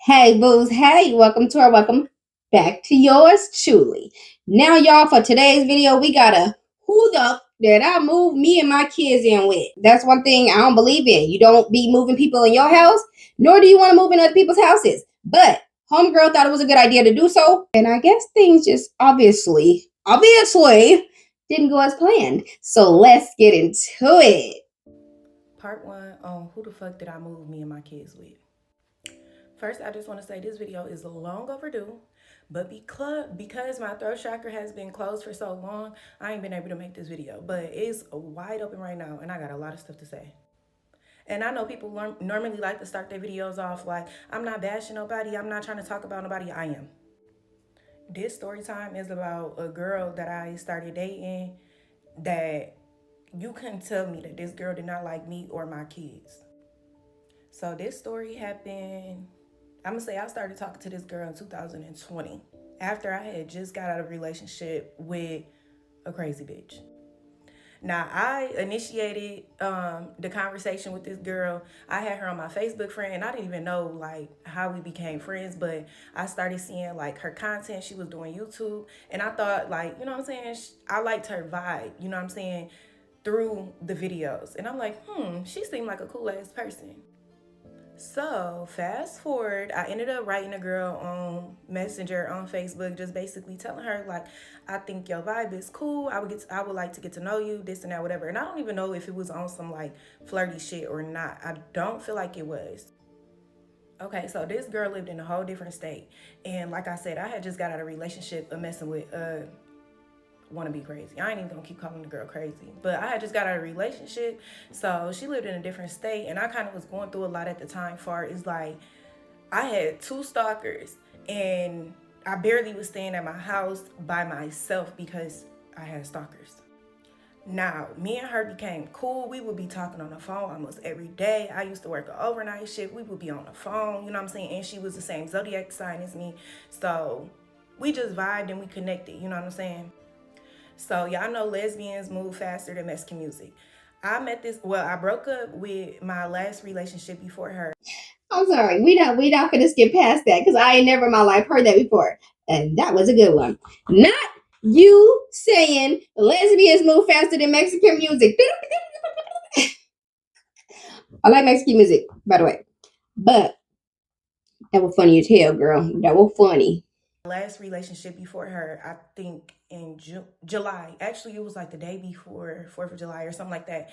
Hey, booze. Hey, welcome back to yours truly. Now, y'all, for today's video, we got a who the that I move me and my kids in with. That's one thing I don't believe in. You don't be moving people in your house, nor do you want to move in other people's houses. But homegirl thought it was a good idea to do so, and I guess things just obviously didn't go as planned. So let's get into it. Part one on who the fuck did I move me and my kids with. First, I just want to say this video is long overdue, but because my throat chakra has been closed for so long, I ain't been able to make this video. But it's wide open right now, and I got a lot of stuff to say. And I know people normally like to start their videos off like, I'm not bashing nobody, I'm not trying to talk about nobody, I am. This story time is about a girl that I started dating that you couldn't tell me that this girl did not like me or my kids. So this story happened. I'm gonna say I started talking to this girl in 2020 after I had just got out of a relationship with a crazy bitch. Now I initiated the conversation with this girl. I had her on my Facebook friend, and I didn't even know like how we became friends. But I started seeing like her content. She was doing YouTube, and I thought like, you know what I'm saying. I liked her vibe. You know what I'm saying, through the videos, and I'm like, she seemed like a cool ass person. So fast forward, I ended up writing a girl on Messenger on Facebook, just basically telling her like, I think your vibe is cool. I would like to get to know you, this and that, whatever. And I don't even know if it was on some like flirty shit or not. I don't feel like it was. Okay, so this girl lived in a whole different state, and like I said, I had just got out of a relationship of messing with want to be crazy. I ain't even gonna keep calling the girl crazy, but I had just got out of a relationship, so she lived in a different state, and I kind of was going through a lot at the time. For it's like I had two stalkers, and I barely was staying at my house by myself because I had stalkers. Now, me and her became cool. We would be talking on the phone almost every day. I used to work an overnight shift. We would be on the phone, you know what I'm saying? And she was the same zodiac sign as me. So we just vibed and we connected, you know what I'm saying? So y'all know lesbians move faster than Mexican music. I broke up with my last relationship before her. I'm sorry. We not gonna skip past that because I ain't never in my life heard that before. And that was a good one. Not you saying lesbians move faster than Mexican music. I like Mexican music, by the way. But that was funny as hell, girl. That was funny. Last relationship before her, I think in July. Actually, it was like the day before 4th of July or something like that.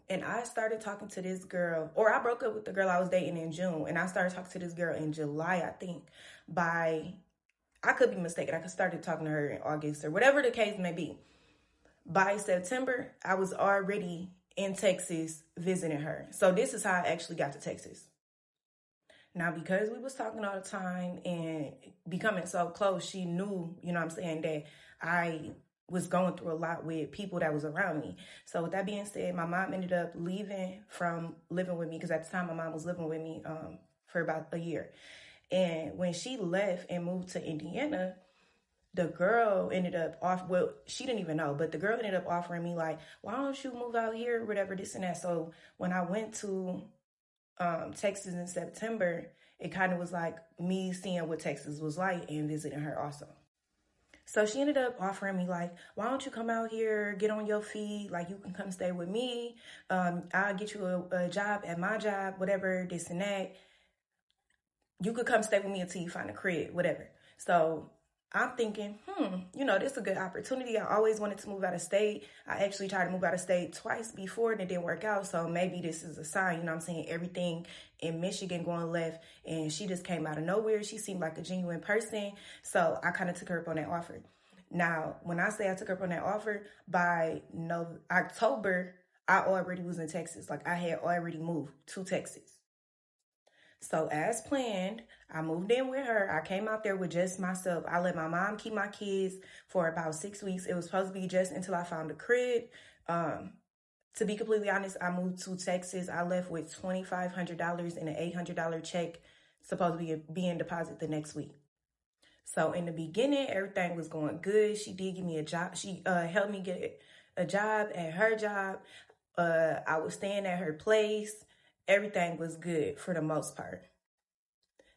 And I started talking to this girl, or I broke up with the girl I was dating in June, and I started talking to this girl in July, I think. I could be mistaken. I could started talking to her in August or whatever the case may be. By September, I was already in Texas visiting her. So this is how I actually got to Texas. Now, because we was talking all the time and becoming so close, she knew, you know what I'm saying, that I was going through a lot with people that was around me. So with that being said, my mom ended up leaving from living with me because at the time my mom was living with me for about a year. And when she left and moved to Indiana, the girl ended up well, she didn't even know, but the girl ended up offering me like, why don't you move out here, whatever, this and that. So when I went to Texas in September, it kind of was like me seeing what Texas was like and visiting her also. So she ended up offering me like, why don't you come out here, get on your feet, like you can come stay with me. I'll get you a job at my job, whatever, this and that. You could come stay with me until you find a crib, whatever. So I'm thinking, this is a good opportunity. I always wanted to move out of state. I actually tried to move out of state twice before and it didn't work out. So maybe this is a sign, you know what I'm saying? Everything in Michigan going left, and she just came out of nowhere. She seemed like a genuine person. So I kind of took her up on that offer. Now, when I say I took her up on that offer, by October, I already was in Texas. Like I had already moved to Texas. So as planned, I moved in with her. I came out there with just myself. I let my mom keep my kids for about 6 weeks. It was supposed to be just until I found a crib. Um, to be completely honest, I moved to Texas. I left with $2,500 and an $800 check supposed to be being deposited the next week. So in the beginning, everything was going good. She did give me a job. She helped me get a job at her job. I was staying at her place. Everything was good for the most part.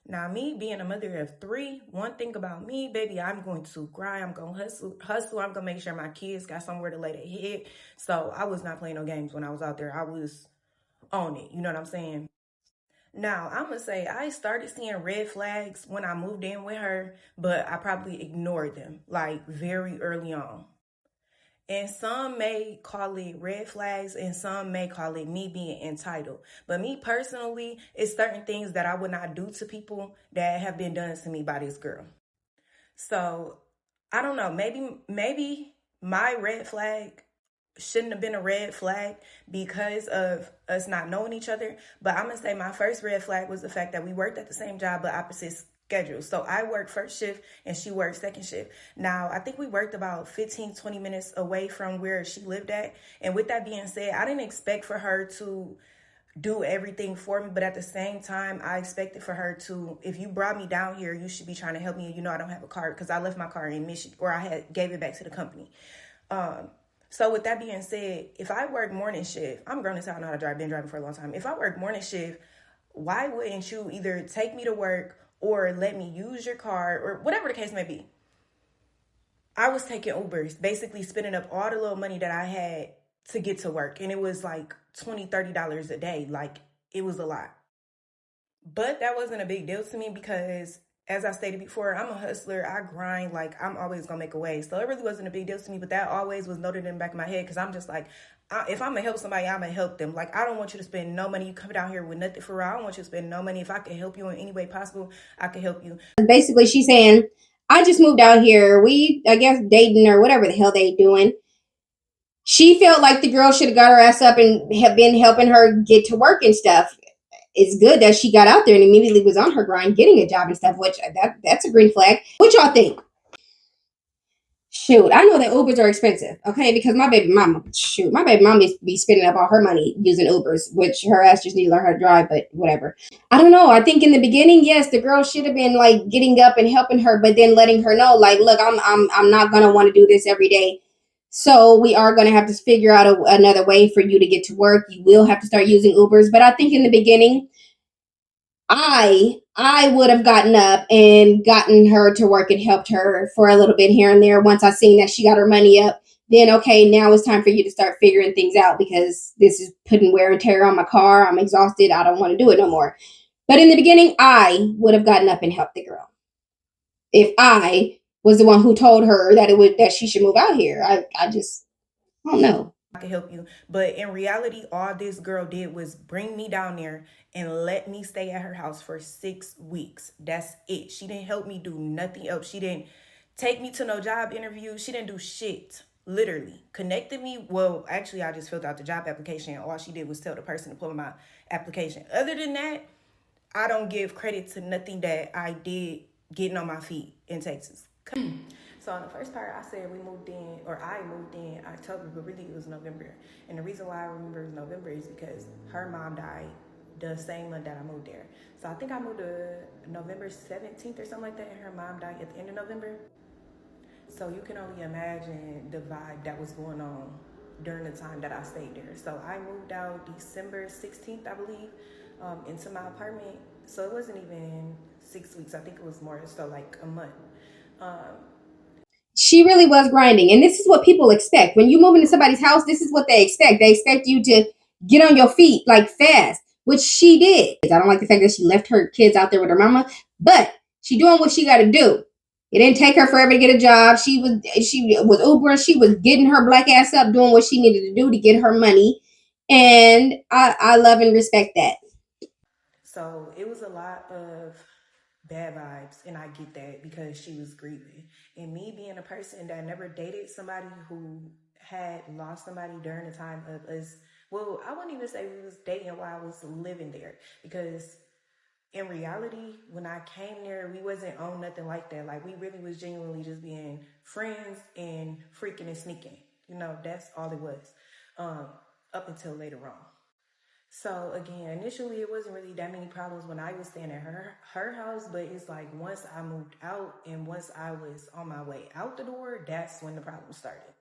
Now, me being a mother of three, one thing about me, baby, I'm going to grind. I'm going to hustle. I'm going to make sure my kids got somewhere to lay their head. So I was not playing no games when I was out there. I was on it. You know what I'm saying? Now, I'm going to say I started seeing red flags when I moved in with her, but I probably ignored them like very early on. And some may call it red flags and some may call it me being entitled. But me personally, it's certain things that I would not do to people that have been done to me by this girl. So I don't know. Maybe my red flag shouldn't have been a red flag because of us not knowing each other. But I'm gonna say my first red flag was the fact that we worked at the same job but opposite schedules. So I worked first shift and she worked second shift. Now I think we worked about 15, 20 minutes away from where she lived at. And with that being said, I didn't expect for her to do everything for me, but at the same time I expected for her to, if you brought me down here, you should be trying to help me. And you know I don't have a car because I left my car in Michigan, or I had gave it back to the company. So with that being said, if I work morning shift, I'm grown as hell, I know how to drive, been driving for a long time. If I work morning shift, why wouldn't you either take me to work or let me use your car or whatever the case may be? I was taking Ubers, basically spending up all the little money that I had to get to work. And it was like $20, $30 a day. Like, it was a lot. But that wasn't a big deal to me because, as I stated before, I'm a hustler. I grind. Like, I'm always going to make a way. So it really wasn't a big deal to me. But that always was noted in the back of my head because I'm just like, if I'm going to help somebody, I'm going to help them. Like, I don't want you to spend no money. You come down here with nothing for real. I don't want you to spend no money. If I can help you in any way possible, I can help you. Basically, she's saying, I just moved out here. We, I guess, dating or whatever the hell they doing. She felt like the girl should have got her ass up and have been helping her get to work and stuff. It's good that she got out there and immediately was on her grind getting a job and stuff, which that's a green flag. What y'all think? Shoot, I know that Ubers are expensive, okay? Because my baby mama be spending up all her money using Ubers, which her ass just need to learn how to drive, but whatever. I don't know. I think in the beginning, yes, the girl should have been like getting up and helping her, but then letting her know, like, look, I'm not gonna want to do this every day. So we are gonna have to figure out another way for you to get to work. You will have to start using Ubers, but I think in the beginning, I would have gotten up and gotten her to work and helped her for a little bit here and there. Once I seen that she got her money up, then okay, now it's time for you to start figuring things out because this is putting wear and tear on my car. I'm exhausted. I don't want to do it no more. But in the beginning, I would have gotten up and helped the girl if I was the one who told her that she should move out here. I just I don't know. I can help you. But in reality, all this girl did was bring me down there and let me stay at her house for 6 weeks. That's it. She didn't help me do nothing else. She didn't take me to no job interview. She didn't do shit. Literally. Connected me. Well, actually, I just filled out the job application. All she did was tell the person to pull my application. Other than that, I don't give credit to nothing that I did getting on my feet in Texas. So on the first part, I said we moved in, or I moved in October, but really it was November. And the reason why I remember it was November is because her mom died the same month that I moved there. So I think I moved to November 17th or something like that, and her mom died at the end of November. So you can only imagine the vibe that was going on during the time that I stayed there. So I moved out December 16th, I believe, into my apartment. So it wasn't even 6 weeks. I think it was more so like a month. Um, She really was grinding. And this is what people expect. When you move into somebody's house, this is what they expect. They expect you to get on your feet like fast, which she did. I don't like the fact that she left her kids out there with her mama, but she doing what she got to do. It didn't take her forever to get a job. She was Ubering. She was getting her black ass up, doing what she needed to do to get her money. And I love and respect that. So it was a lot of bad vibes, and I get that because she was grieving. And me being a person that never dated somebody who had lost somebody during the time of us, well, I wouldn't even say we was dating while I was living there because in reality, when I came there, we wasn't on nothing like that. Like we really was genuinely just being friends and freaking and sneaking. You know, that's all it was. Um, up until later on. So again, initially it wasn't really that many problems when I was staying at her house, but it's like once I moved out and once I was on my way out the door, that's when the problem started.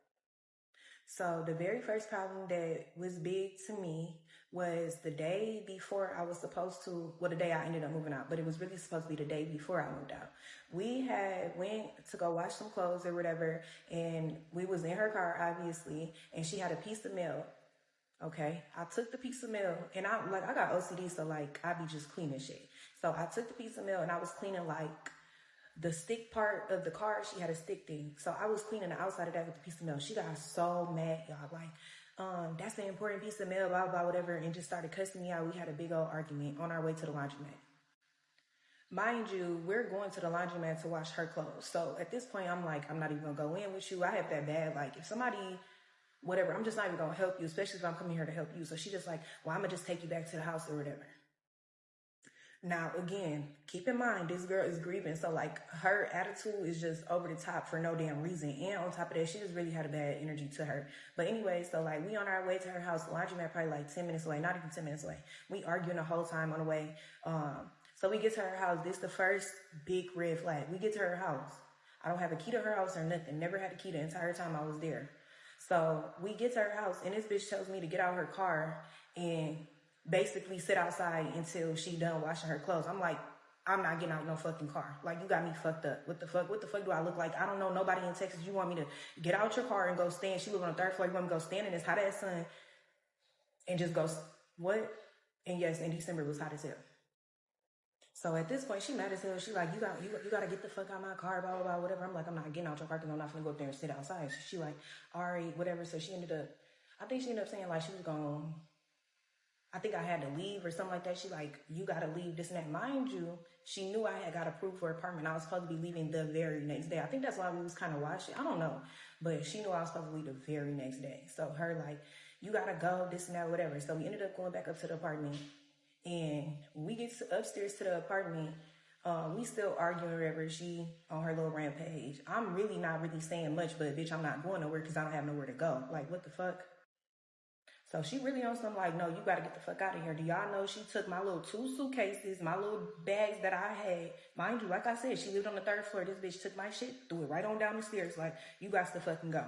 So the very first problem that was big to me was the day before I was supposed to, well, the day I ended up moving out, but it was really supposed to be the day before I moved out. We had went to go wash some clothes or whatever, and we was in her car, obviously, and she had a piece of mail. Okay, I took the piece of mail, and I got OCD, so like I be just cleaning shit. So I took the piece of mail and I was cleaning like the stick part of the car. She had a stick thing, so I was cleaning the outside of that with the piece of mail. She got so mad, y'all, like, that's an important piece of mail, blah blah whatever, and just started cussing me out. We had a big old argument on our way to the laundromat. Mind you, we're going to the laundromat to wash her clothes. So at this point, I'm like, I'm not even gonna go in with you. I have that bad, like, if somebody, whatever, I'm just not even gonna help you, especially if I'm coming here to help you. So she just like, well, I'm gonna just take you back to the house or whatever. Now, again, keep in mind, this girl is grieving. So, like, her attitude is just over the top for no damn reason. And on top of that, she just really had a bad energy to her. But anyway, so, like, we on our way to her house. The laundromat probably, like, 10 minutes away. Not even 10 minutes away. We arguing the whole time on the way. So we get to her house. This is the first big red flag. We get to her house. I don't have a key to her house or nothing. Never had a key the entire time I was there. So we get to her house, and this bitch tells me to get out of her car and basically sit outside until she done washing her clothes. I'm like, I'm not getting out no fucking car. Like, you got me fucked up. What the fuck? What the fuck do I look like? I don't know nobody in Texas. You want me to get out your car and go stand? She live on the third floor. You want me to go stand in this hot ass sun and just go, what? And yes, in December it was hot as hell. So at this point, she mad as hell. She like, you gotta get the fuck out of my car, blah, blah, blah, whatever. I'm like, I'm not getting out your car because I'm not gonna go up there and sit outside. So she like, all right, whatever. So she ended up, I think she ended up saying like she was going, I think I had to leave or something like that. She like, you gotta leave, this and that. Mind you, she knew I had got approved for an apartment. I was supposed to be leaving the very next day. I think that's why we was kind of watching. I don't know. But she knew I was supposed to leave the very next day. So her like, you gotta go, this and that, whatever. So we ended up going back up to the apartment. And when we get upstairs to the apartment, we still arguing wherever she on her little rampage. I'm really not really saying much, but bitch, I'm not going nowhere because I don't have nowhere to go. Like, what the fuck? So she really on something like, no, you got to get the fuck out of here. Do y'all know she took my little 2 suitcases, my little bags that I had. Mind you, like I said, she lived on the 3rd floor. This bitch took my shit, threw it right on down the stairs. Like, you got to fucking go.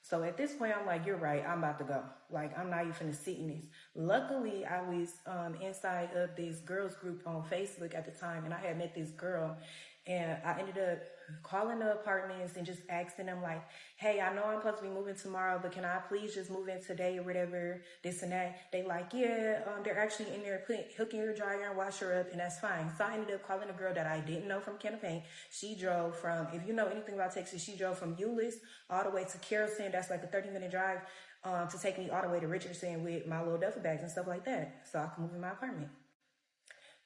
So at this point, I'm like, you're right. I'm about to go. Like, I'm not even finna sit in this. Luckily, I was inside of this girls group on Facebook at the time, and I had met this girl, and I ended up calling the apartments and just asking them like, hey, I know I'm supposed to be moving tomorrow, but can I please just move in today or whatever, this and that. They like, yeah, they're actually in there hooking your dryer and wash her up, and that's fine. So I ended up calling a girl that I didn't know from Campaign. She drove from, if you know anything about Texas, she drove from Euless all the way to Carrollton. That's like a 30-minute drive to take me all the way to Richardson with my little duffel bags and stuff like that, so I could move in my apartment.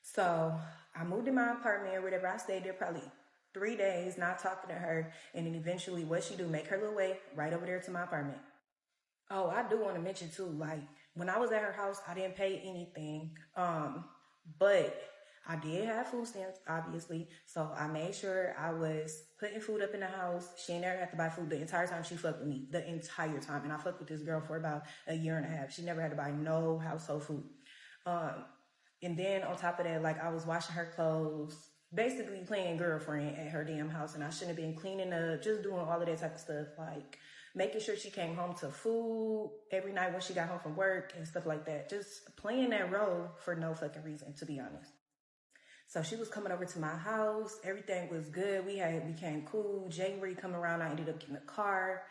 So I moved in my apartment or whatever. I stayed there probably 3 days, not talking to her. And then eventually what she do, make her little way right over there to my apartment. Oh, I do want to mention too, like when I was at her house, I didn't pay anything. But I did have food stamps, obviously. So I made sure I was putting food up in the house. She ain't never had to buy food the entire time she fucked with me. The entire time. And I fucked with this girl for about a year and a half. She never had to buy no household food. And then on top of that, like I was washing her clothes, basically playing girlfriend at her damn house, and I shouldn't have been cleaning up, just doing all of that type of stuff, like making sure she came home to food every night when she got home from work and stuff like that. Just playing that role for no fucking reason, to be honest. So she was coming over to my house. Everything was good. We became cool. January come around, I ended up getting a car.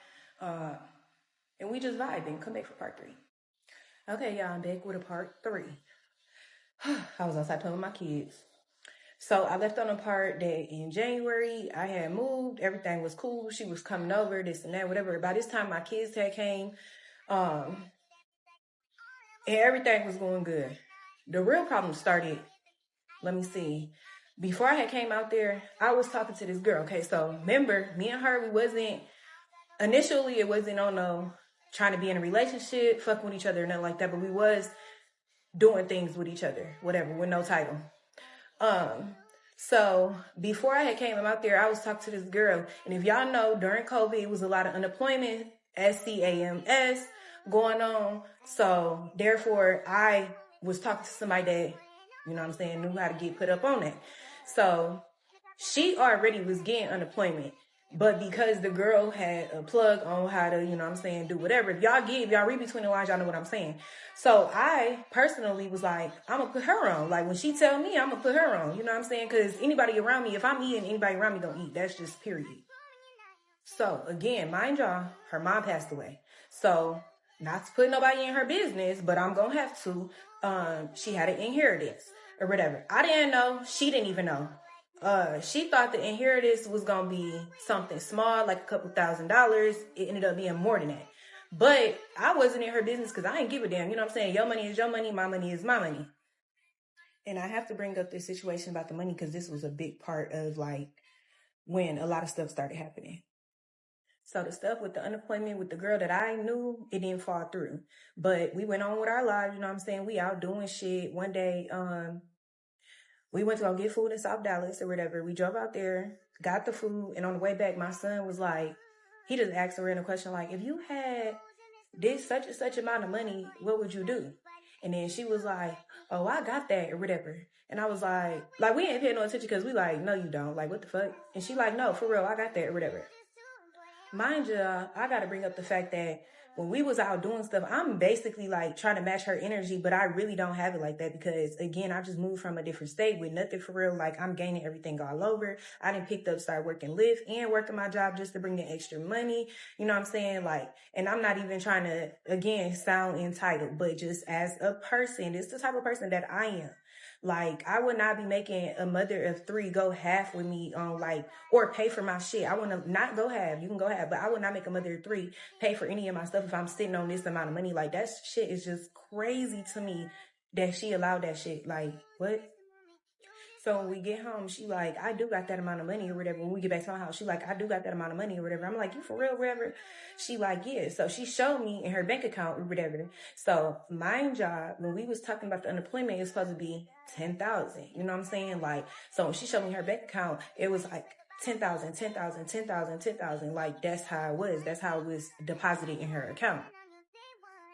And we just vibing. Come back for part 3. Okay, y'all, I'm back with a part 3. I was outside playing with my kids. So I left on the part that in January I had moved, everything was cool, she was coming over, this and that, whatever. By this time my kids had came, and everything was going good. The real problem started, let me see. Before I had came out there, I was talking to this girl. Okay, so remember, me and her, initially it wasn't on no trying to be in a relationship, fucking with each other or nothing like that, but we was doing things with each other, whatever, with no title. So before I had came out there, I was talking to this girl, and if y'all know, during COVID, it was a lot of unemployment, SCAMS going on. So therefore, I was talking to somebody that, you know what I'm saying, knew how to get put up on that. So she already was getting unemployment. But because the girl had a plug on how to, you know what I'm saying, do whatever. If y'all read between the lines, y'all know what I'm saying. So I personally was like, I'm going to put her on. Like when she tell me, I'm going to put her on. You know what I'm saying? Because anybody around me, if I'm eating, anybody around me don't eat. That's just period. So again, mind y'all, her mom passed away. So not to put nobody in her business, but I'm going to have to. She had an inheritance or whatever. I didn't know. She didn't even know. She thought the inheritance was gonna be something small, like a couple $1,000s. It ended up being more than that. But I wasn't in her business because I didn't give a damn. You know what I'm saying? Your money is your money, my money is my money. And I have to bring up this situation about the money because this was a big part of like when a lot of stuff started happening. So the stuff with the unemployment with the girl that I knew, it didn't fall through. But we went on with our lives, you know what I'm saying? We out doing shit. One day, we went to go get food in South Dallas or whatever. We drove out there, got the food, and on the way back, my son was like, he just asked a random question like, if you had this such and such amount of money, what would you do? And then she was like, oh, I got that or whatever. And I was like we ain't paying no attention because we like, no, you don't. Like, what the fuck? And she like, no, for real, I got that or whatever. Mind you, I got to bring up the fact that when we was out doing stuff, I'm basically like trying to match her energy, but I really don't have it like that because again, I just moved from a different state with nothing for real. Like I'm gaining everything all over. I didn't picked up, start working Lyft and working my job just to bring in extra money. You know what I'm saying? Like, and I'm not even trying to, again, sound entitled, but just as a person, it's the type of person that I am. Like, I would not be making a mother of three go half with me on like, or pay for my shit. I want to not go half. You can go half, but I would not make a mother of three pay for any of my stuff if I'm sitting on this amount of money. Like, that shit is just crazy to me that she allowed that shit. Like, what? So when we get home, she like, I do got that amount of money or whatever. When we get back to my house, she like, I do got that amount of money or whatever. I'm like, you for real, whatever? She like, yeah. So she showed me in her bank account or whatever. So my job, when we was talking about the unemployment, it's supposed to be 10,000. You know what I'm saying? Like, so when she showed me her bank account, it was like 10,000, 10,000, 10,000, 10,000. Like, that's how it was. That's how it was deposited in her account.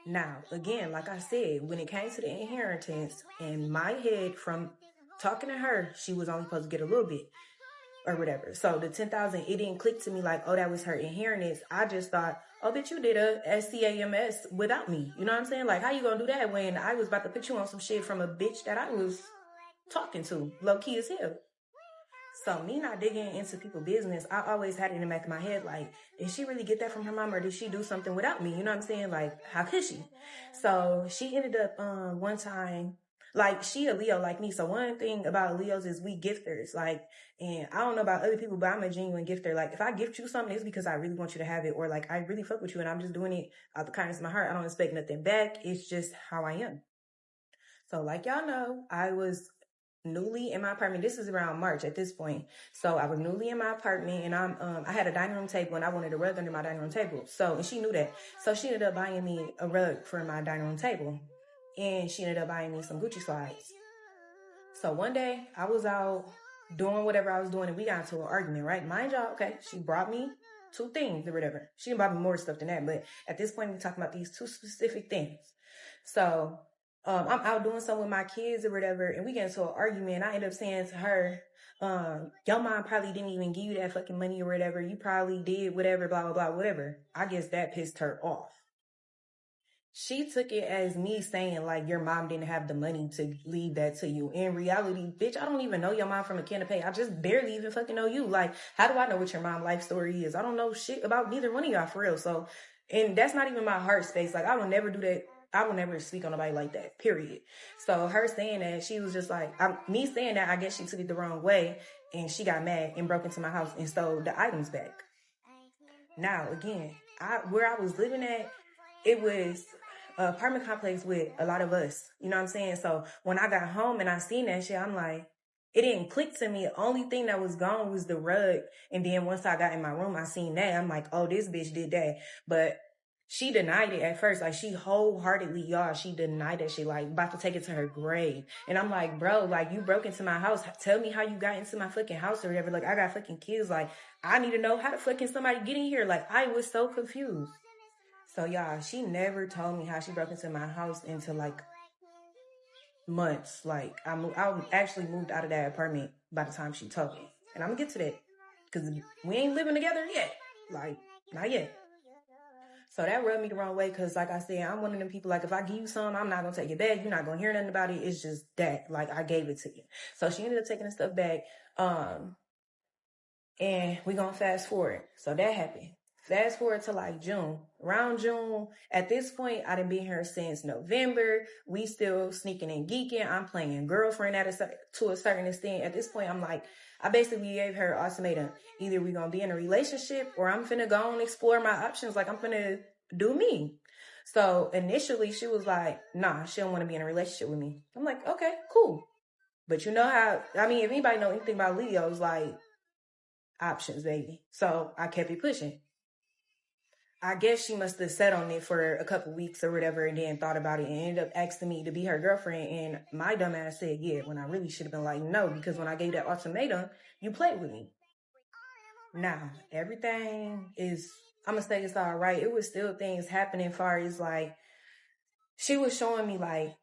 Now, again, like I said, when it came to the inheritance, in my head, from talking to her, she was only supposed to get a little bit or whatever. So the 10,000, it didn't click to me like, oh, that was her inheritance. I just thought, oh, bitch, you did a SCAMS without me. You know what I'm saying? Like, how you gonna do that when I was about to put you on some shit from a bitch that I was talking to, low key as hell? So me not digging into people's business, I always had it in the back of my head, like, did she really get that from her mom or did she do something without me? You know what I'm saying? Like, how could she? So she ended up one time, like she a Leo like me. So one thing about Leos is we gifters. Like, and I don't know about other people, but I'm a genuine gifter. Like if I gift you something, it's because I really want you to have it, or like I really fuck with you and I'm just doing it out the kindness of my heart. I don't expect nothing back. It's just how I am. So like y'all know, I was newly in my apartment. This is around March at this point. So I was newly in my apartment and I had a dining room table and I wanted a rug under my dining room table. So, and she knew that. So she ended up buying me a rug for my dining room table. And she ended up buying me some Gucci slides. So one day I was out doing whatever I was doing and we got into an argument, right? Mind y'all, okay, she brought me two things or whatever. She didn't buy me more stuff than that, but at this point we're talking about these two specific things. So I'm out doing something with my kids or whatever, and we get into an argument. I end up saying to her, your mom probably didn't even give you that fucking money or whatever. You probably did whatever, blah, blah, blah, whatever. I guess that pissed her off. She took it as me saying, like, your mom didn't have the money to leave that to you. In reality, bitch, I don't even know your mom from a can of paint. I just barely even fucking know you. Like, how do I know what your mom life story is? I don't know shit about neither one of y'all for real. So, and that's not even my heart space. Like, I will never do that. I will never speak on nobody like that, period. So her saying that, she was just like, me saying that, I guess she took it the wrong way. And she got mad and broke into my house and stole the items back. Now, again, where I was living at, it was an apartment complex with a lot of us. You know what I'm saying? So when I got home and I seen that shit, I'm like, it didn't click to me. The only thing that was gone was the rug. And then once I got in my room, I seen that. I'm like, oh, this bitch did that. But she denied it at first. Like, she wholeheartedly, y'all, she denied that shit, like, about to take it to her grave. And I'm like, bro, like, you broke into my house. Tell me how you got into my fucking house or whatever. Like, I got fucking kids. Like, I need to know how the fuck can somebody get in here? Like, I was so confused. So, y'all, she never told me how she broke into my house until, like, months. Like, I actually moved out of that apartment by the time she told me. And I'm gonna get to that. because we ain't living together yet. Like, not yet. So that rubbed me the wrong way because, like I said, I'm one of them people, like, if I give you something, I'm not going to take it back. You're not going to hear nothing about it. It's just that, like, I gave it to you. So she ended up taking the stuff back. And we going to fast forward. So that happened. Fast forward to like June. Around June, at this point, I done been here since November. We still sneaking and geeking. I'm playing girlfriend to a certain extent. At this point, I'm like, I basically gave her an ultimatum. Either we gonna be in a relationship or I'm finna go and explore my options. Like, I'm finna do me. So initially she was like, nah, she don't want to be in a relationship with me. I'm like, okay, cool. But you know how, I mean, if anybody know anything about Leos, like, options, baby. So I kept it pushing. I guess she must have sat on it for a couple weeks or whatever and then thought about it and ended up asking me to be her girlfriend. And my dumb ass said, yeah, when I really should have been like, no, because when I gave that ultimatum, you played with me. Now, everything is, I'm going to say it's all right. It was still things happening as far as like, she was showing me like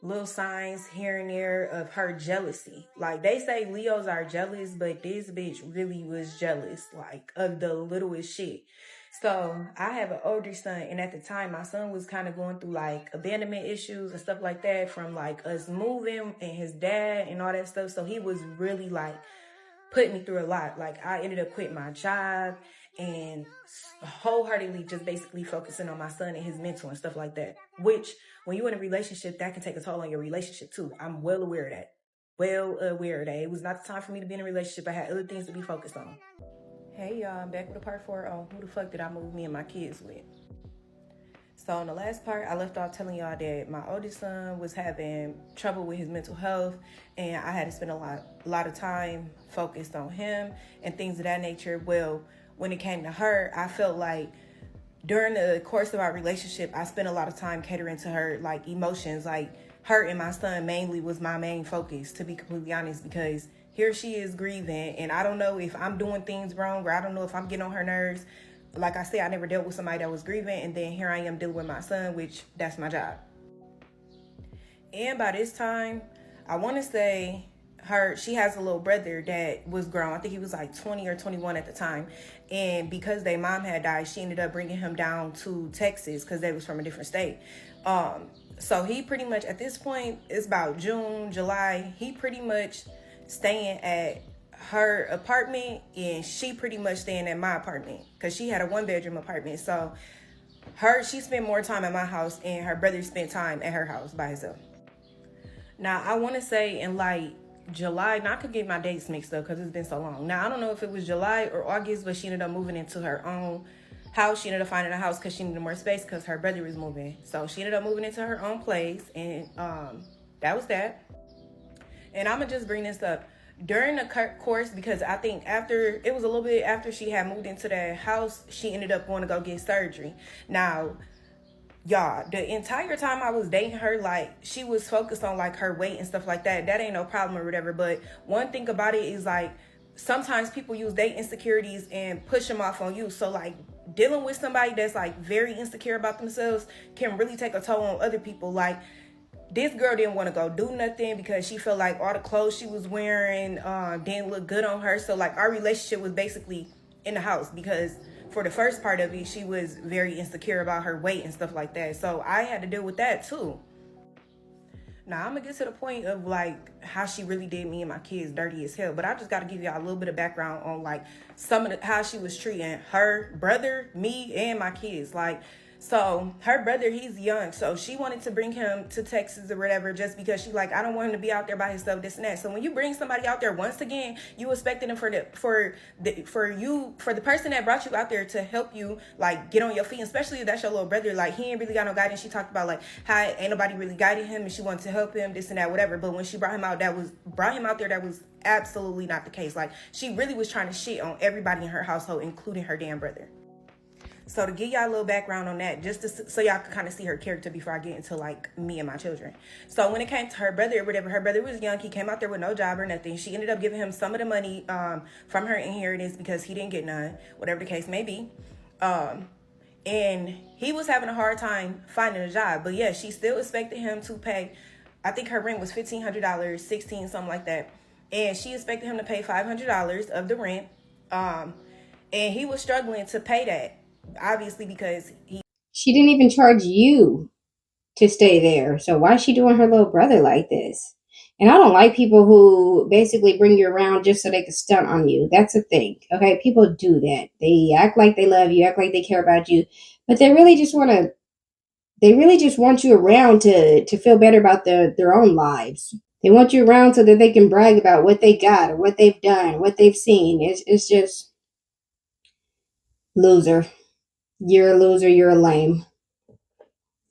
little signs here and there of her jealousy. Like, they say Leos are jealous, but this bitch really was jealous, like, of the littlest shit. So I have an older son, and at the time my son was kind of going through like abandonment issues and stuff like that from like us moving and his dad and all that stuff. So he was really like put me through a lot. Like, I ended up quitting my job and wholeheartedly just basically focusing on my son and his mental and stuff like that. Which, when you're in a relationship, that can take a toll on your relationship too. I'm well aware of that. Well aware of that. It was not the time for me to be in a relationship. I had other things to be focused on. Hey y'all, I'm back with a part 4 on who the fuck did I move me and my kids with. So in the last part, I left off telling y'all that my oldest son was having trouble with his mental health, and I had to spend a lot of time focused on him and things of that nature. Well, when it came to her, I felt like during the course of our relationship, I spent a lot of time catering to her like emotions. Like, her and my son mainly was my main focus, to be completely honest, because here she is grieving, and I don't know if I'm doing things wrong or I don't know if I'm getting on her nerves. Like I said, I never dealt with somebody that was grieving, and then here I am dealing with my son, which that's my job. And by this time, I want to say she has a little brother that was grown. I think he was like 20 or 21 at the time. And because their mom had died, she ended up bringing him down to Texas because they was from a different state. So he pretty much, at this point, it's about June, July, he pretty much staying at her apartment, and she pretty much staying at my apartment because she had a 1-bedroom apartment. So she spent more time at my house, and her brother spent time at her house by himself. Now, I want to say in like July, now I could get my dates mixed up because it's been so long. Now, I don't know if it was July or August, but she ended up moving into her own house. She ended up finding a house because she needed more space because her brother was moving. So she ended up moving into her own place, and that was that. And I'm going to just bring this up. During the course, because I think it was a little bit after she had moved into that house, she ended up going to go get surgery. Now, y'all, the entire time I was dating her, like, she was focused on like her weight and stuff like that. That ain't no problem or whatever. But one thing about it is like, sometimes people use their insecurities and push them off on you. So like, dealing with somebody that's like very insecure about themselves can really take a toll on other people. Like, this girl didn't want to go do nothing because she felt like all the clothes she was wearing didn't look good on her. So like, our relationship was basically in the house because for the first part of it, she was very insecure about her weight and stuff like that. So I had to deal with that too. Now, I'm going to get to the point of like how she really did me and my kids dirty as hell. But I just got to give y'all a little bit of background on like some of how she was treating her brother, me, and my kids. Like, so her brother, he's young. So she wanted to bring him to Texas or whatever just because she like, I don't want him to be out there by himself, this and that. So when you bring somebody out there once again, you expecting them for the person that brought you out there to help you like get on your feet, especially if that's your little brother. Like, he ain't really got no guidance. She talked about like how ain't nobody really guiding him and she wanted to help him, this and that, whatever. But when she brought him out there, that was absolutely not the case. Like, she really was trying to shit on everybody in her household, including her damn brother. So to give y'all a little background on that, just so y'all can kind of see her character before I get into like me and my children. So when it came to her brother or whatever, her brother was young. He came out there with no job or nothing. She ended up giving him some of the money from her inheritance because he didn't get none, whatever the case may be. And he was having a hard time finding a job. But yeah, she still expected him to pay, I think her rent was $1,500, $16, something like that. And she expected him to pay $500 of the rent. And he was struggling to pay that, obviously, because She didn't even charge you to stay there. So why is she doing her little brother like this? And I don't like people who basically bring you around just so they can stunt on you. That's a thing. Okay. People do that. They act like they love you, act like they care about you, but they really just want you around to feel better about their own lives. They want you around so that they can brag about what they got or what they've done, what they've seen. It's just loser. You're a loser, you're a lame.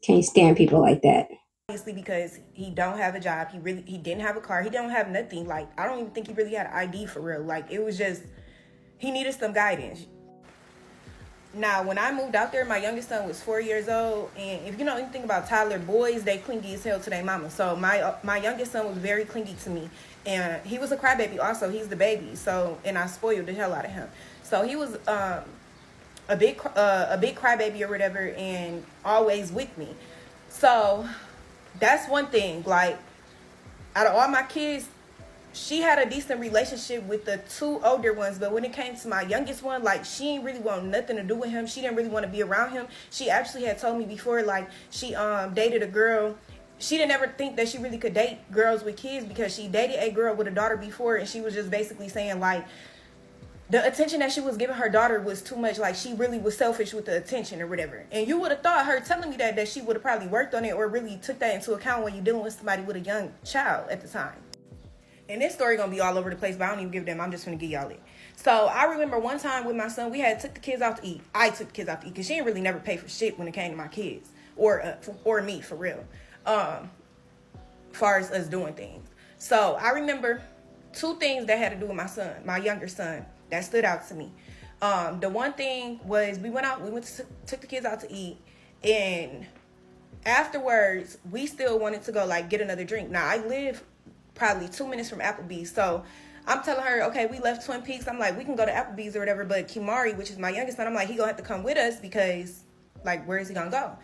Can't stand people like that. obviously, because he don't have a job, he didn't have a car, he don't have nothing. Like, I don't even think he really had an ID for real. Like, it was just, he needed some guidance. Now, when I moved out there, my youngest son was 4 years old, and if you know anything about toddler boys, they clingy as hell to their mama. So my youngest son was very clingy to me, and he was a crybaby. Also, he's the baby, so and I spoiled the hell out of him. So he was a big crybaby or whatever, and always with me. So that's one thing. Like, out of all my kids, she had a decent relationship with the two older ones, but when it came to my youngest one, like, she didn't really want nothing to do with him. She didn't really want to be around him. She actually had told me before, like, she dated a girl. She didn't ever think that she really could date girls with kids because she dated a girl with a daughter before, and she was just basically saying, like, the attention that she was giving her daughter was too much. Like, she really was selfish with the attention or whatever. And you would have thought her telling me that she would have probably worked on it or really took that into account when you're dealing with somebody with a young child at the time. And this story gonna be all over the place, but I don't even give them. I'm just gonna give y'all it. So I remember one time with my son, we had took the kids out to eat. I took the kids out to eat because she didn't really never pay for shit when it came to my kids or me for real. Far as us doing things. So I remember two things that had to do with my son, my younger son, that stood out to me. The one thing was we took the kids out to eat, and afterwards we still wanted to go like get another drink. Now I live probably 2 minutes from Applebee's. So I'm telling her, okay, we left Twin Peaks. I'm like, we can go to Applebee's or whatever. But Kimari, which is my youngest son, I'm like, he gonna have to come with us because, like, where is he gonna go?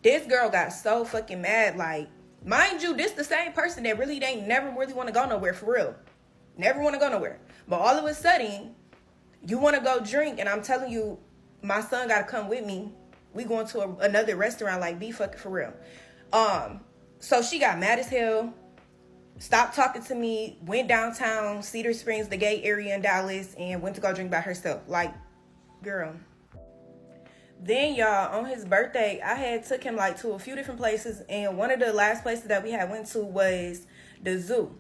This girl got so fucking mad. Like, mind you, this the same person that really ain't never really want to go nowhere for real. Never want to go nowhere. But all of a sudden, you want to go drink, and I'm telling you, my son got to come with me. We going to another restaurant, like, be fucking for real. So she got mad as hell. Stopped talking to me, went downtown, Cedar Springs, the gay area in Dallas, and went to go drink by herself. Like, girl. Then, y'all, on his birthday, I had took him, like, to a few different places, and one of the last places that we had went to was the zoo.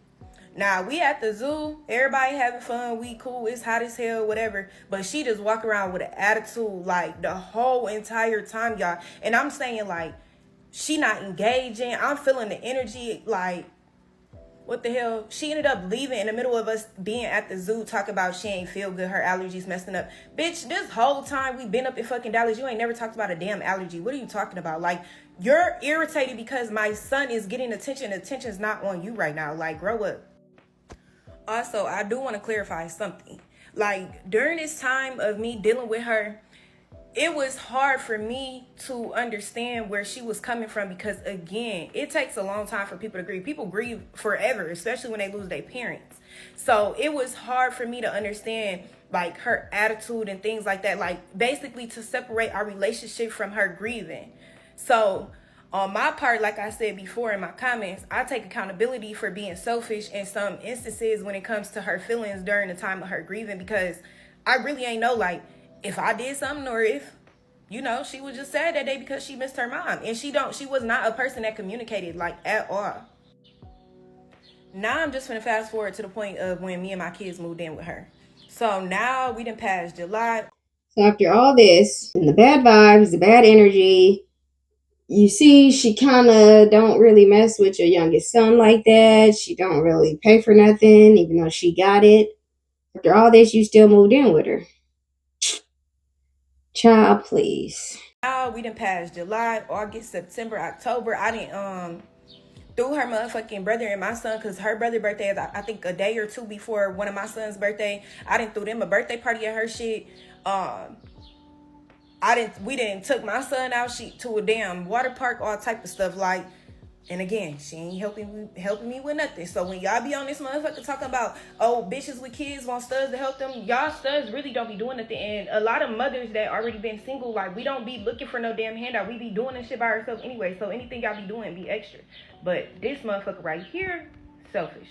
Now, we at the zoo, everybody having fun, we cool, it's hot as hell, whatever, but she just walk around with an attitude, like, the whole entire time, y'all. And I'm saying, like, she not engaging, I'm feeling the energy, like, what the hell? She ended up leaving in the middle of us being at the zoo, talking about she ain't feel good, her allergies messing up. Bitch, this whole time we been up in fucking Dallas, you ain't never talked about a damn allergy. What are you talking about? Like, you're irritated because my son is getting attention. Attention's not on you right now. Like, grow up. Also, I do want to clarify something. Like, during this time of me dealing with her, it was hard for me to understand where she was coming from because, again, it takes a long time for people to grieve. People grieve forever, especially when they lose their parents. So it was hard for me to understand, like, her attitude and things like that, like, basically to separate our relationship from her grieving. So on my part, like I said before in my comments, I take accountability for being selfish in some instances when it comes to her feelings during the time of her grieving, because I really ain't know, like, if I did something or if, you know, she was just sad that day because she missed her mom. And she was not a person that communicated, like, at all. Now I'm just gonna fast forward to the point of when me and my kids moved in with her. So now we done passed July. So after all this, and the bad vibes, the bad energy, you see she kind of don't really mess with your youngest son like that. She don't really pay for nothing, even though she got it. After all this, you still moved in with her. Child, please. Now we done passed July, August, September, October. I didn't threw her motherfucking brother and my son, because her brother's birthday is, I think, a day or two before one of my son's birthday. I didn't threw them a birthday party at her shit. We didn't took my son out to a damn water park, all type of stuff. Like, And again, she ain't helping me with nothing. So when y'all be on this motherfucker talking about, oh, bitches with kids want studs to help them, y'all studs really don't be doing nothing. And a lot of mothers that already been single, like, we don't be looking for no damn handout. We be doing this shit by ourselves anyway. So anything y'all be doing be extra. But this motherfucker right here, selfish.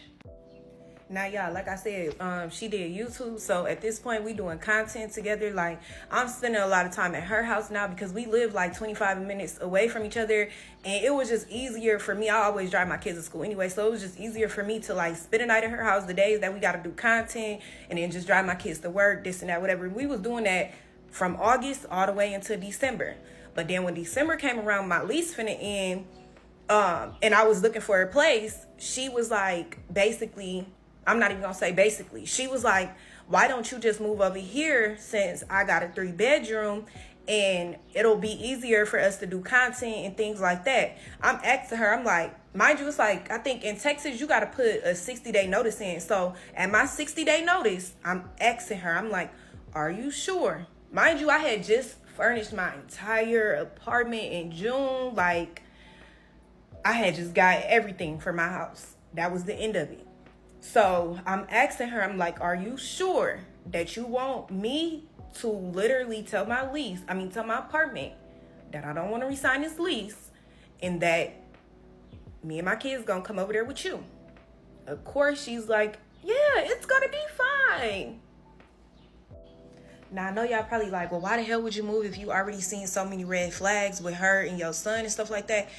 Now, y'all, like I said, she did YouTube. So at this point, we doing content together. Like, I'm spending a lot of time at her house now because we live like 25 minutes away from each other. And it was just easier for me. I always drive my kids to school anyway. So it was just easier for me to like spend a night at her house the days that we got to do content and then just drive my kids to work, this and that, whatever. We was doing that from August all the way into December. But then when December came around, my lease finna end, and I was looking for a place, she was like, basically, I'm not even gonna say basically, she was like, why don't you just move over here since I got a 3-bedroom and it'll be easier for us to do content and things like that. I'm asking her, I'm like, mind you, it's like, I think in Texas, you got to put a 60-day notice in. So at my 60-day notice, I'm asking her, I'm like, are you sure? Mind you, I had just furnished my entire apartment in June. Like, I had just got everything for my house. That was the end of it. So I'm asking her, I'm like, are you sure that you want me to literally tell my apartment that I don't want to resign this lease and that me and my kids gonna come over there with you? Of course, she's like, yeah, it's gonna be fine. Now, I know y'all probably like, well, why the hell would you move if you already seen so many red flags with her and your son and stuff like that?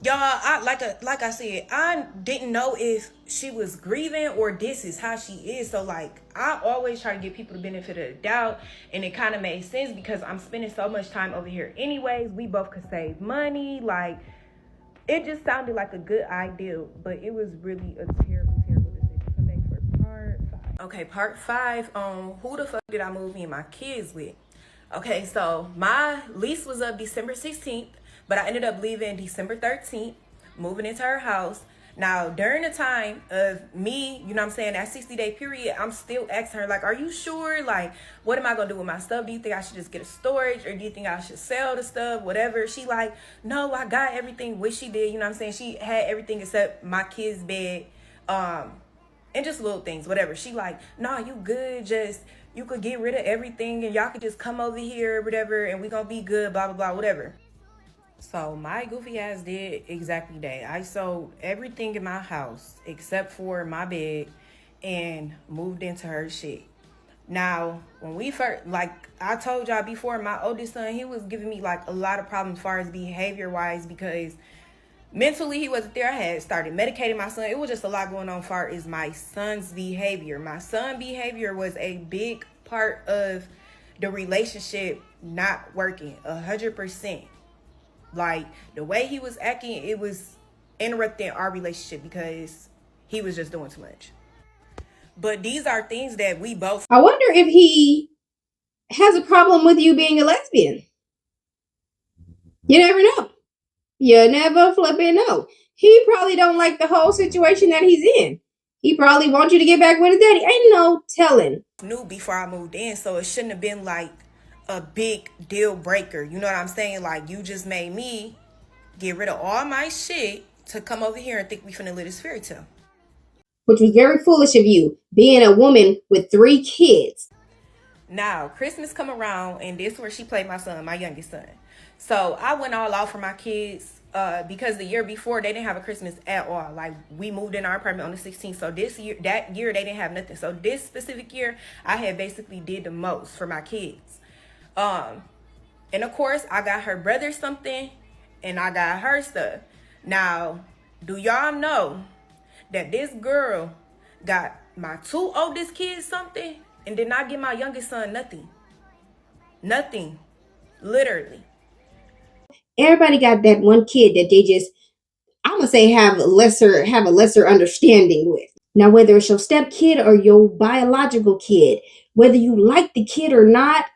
Y'all, like I said, I didn't know if she was grieving or this is how she is. So, like, I always try to give people the benefit of the doubt. And it kind of made sense because I'm spending so much time over here anyways. We both could save money. Like, it just sounded like a good idea. But it was really a terrible decision. Come back for part 5. Okay, part 5. Who the fuck did I move me and my kids with? Okay, so my lease was up December 16th. But I ended up leaving December 13th, moving into her house. Now, during the time of me, you know what I'm saying, that 60-day period, I'm still asking her, like, are you sure? Like, what am I going to do with my stuff? Do you think I should just get a storage? Or do you think I should sell the stuff? Whatever. She like, no, I got everything, which she did. You know what I'm saying? She had everything except my kid's bed, and just little things, whatever. She like, nah, you good. Just, you could get rid of everything and y'all could just come over here, whatever, and we going to be good, blah, blah, blah, whatever. So my goofy ass did exactly that. I sold everything in my house except for my bed and moved into her shit. Now, when we first, like I told y'all before, my oldest son, he was giving me like a lot of problems as far as behavior wise because mentally he wasn't there. I had started medicating my son. It was just a lot going on as far as my son's behavior. My son's behavior was a big part of the relationship not working 100%. Like, the way he was acting, it was interrupting our relationship because he was just doing too much. But these are things that we both... I wonder if he has a problem with you being a lesbian. You never know. You never flipping know. He probably don't like the whole situation that he's in. He probably wants you to get back with his daddy. Ain't no telling. Knew before I moved in, so it shouldn't have been like a big deal breaker. You know what I'm saying? Like, you just made me get rid of all my shit to come over here and think we finna live this fairy tale. Which was very foolish of you, being a woman with 3 kids. Now, Christmas come around, and this is where she played my son, my youngest son. So I went all out for my kids because the year before, they didn't have a Christmas at all. Like, we moved in our apartment on the 16th. So that year, they didn't have nothing. So this specific year, I had basically did the most for my kids. And of course, I got her brother something, and I got her stuff. Now, do y'all know that this girl got my 2 oldest kids something and did not give my youngest son nothing? Nothing. Literally. Everybody got that one kid that they just, I'm gonna say, have a lesser understanding with. Now, whether it's your step kid or your biological kid, whether you like the kid or not,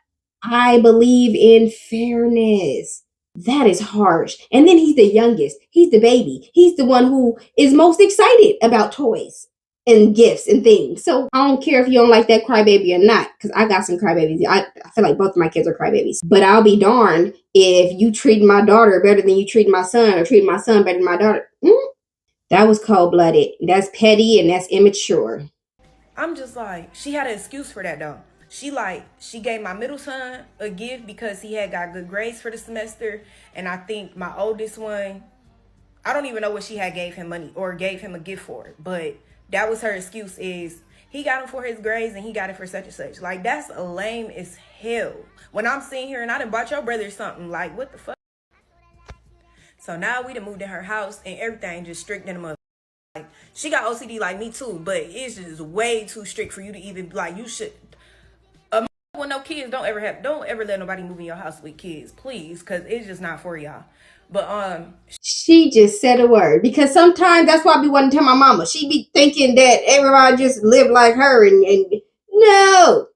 I believe in fairness. That is harsh. And then he's the youngest. He's the baby. He's the one who is most excited about toys and gifts and things. So I don't care if you don't like that crybaby or not, because I got some crybabies. I feel like both of my kids are crybabies. But I'll be darned if you treat my daughter better than you treat my son, or treat my son better than my daughter. That was cold blooded. That's petty and that's immature. I'm just like, she had an excuse for that though. She gave my middle son a gift because he had got good grades for the semester, and I think my oldest one, I don't even know what she had gave him money or gave him a gift for, but that was her excuse is he got him for his grades and he got it for such and such. Like, that's lame as hell. When I'm sitting here and I done bought your brother something, like, what the fuck? So now we done moved in her house and everything just strict in the mother. Like, she got OCD like me too, but it's just way too strict for you to even like. You should. When no kids, don't ever let nobody move in your house with kids, please, because it's just not for y'all. But She just said a word because sometimes that's why I be wanting to tell my mama. She be thinking that everybody just live like her, and no,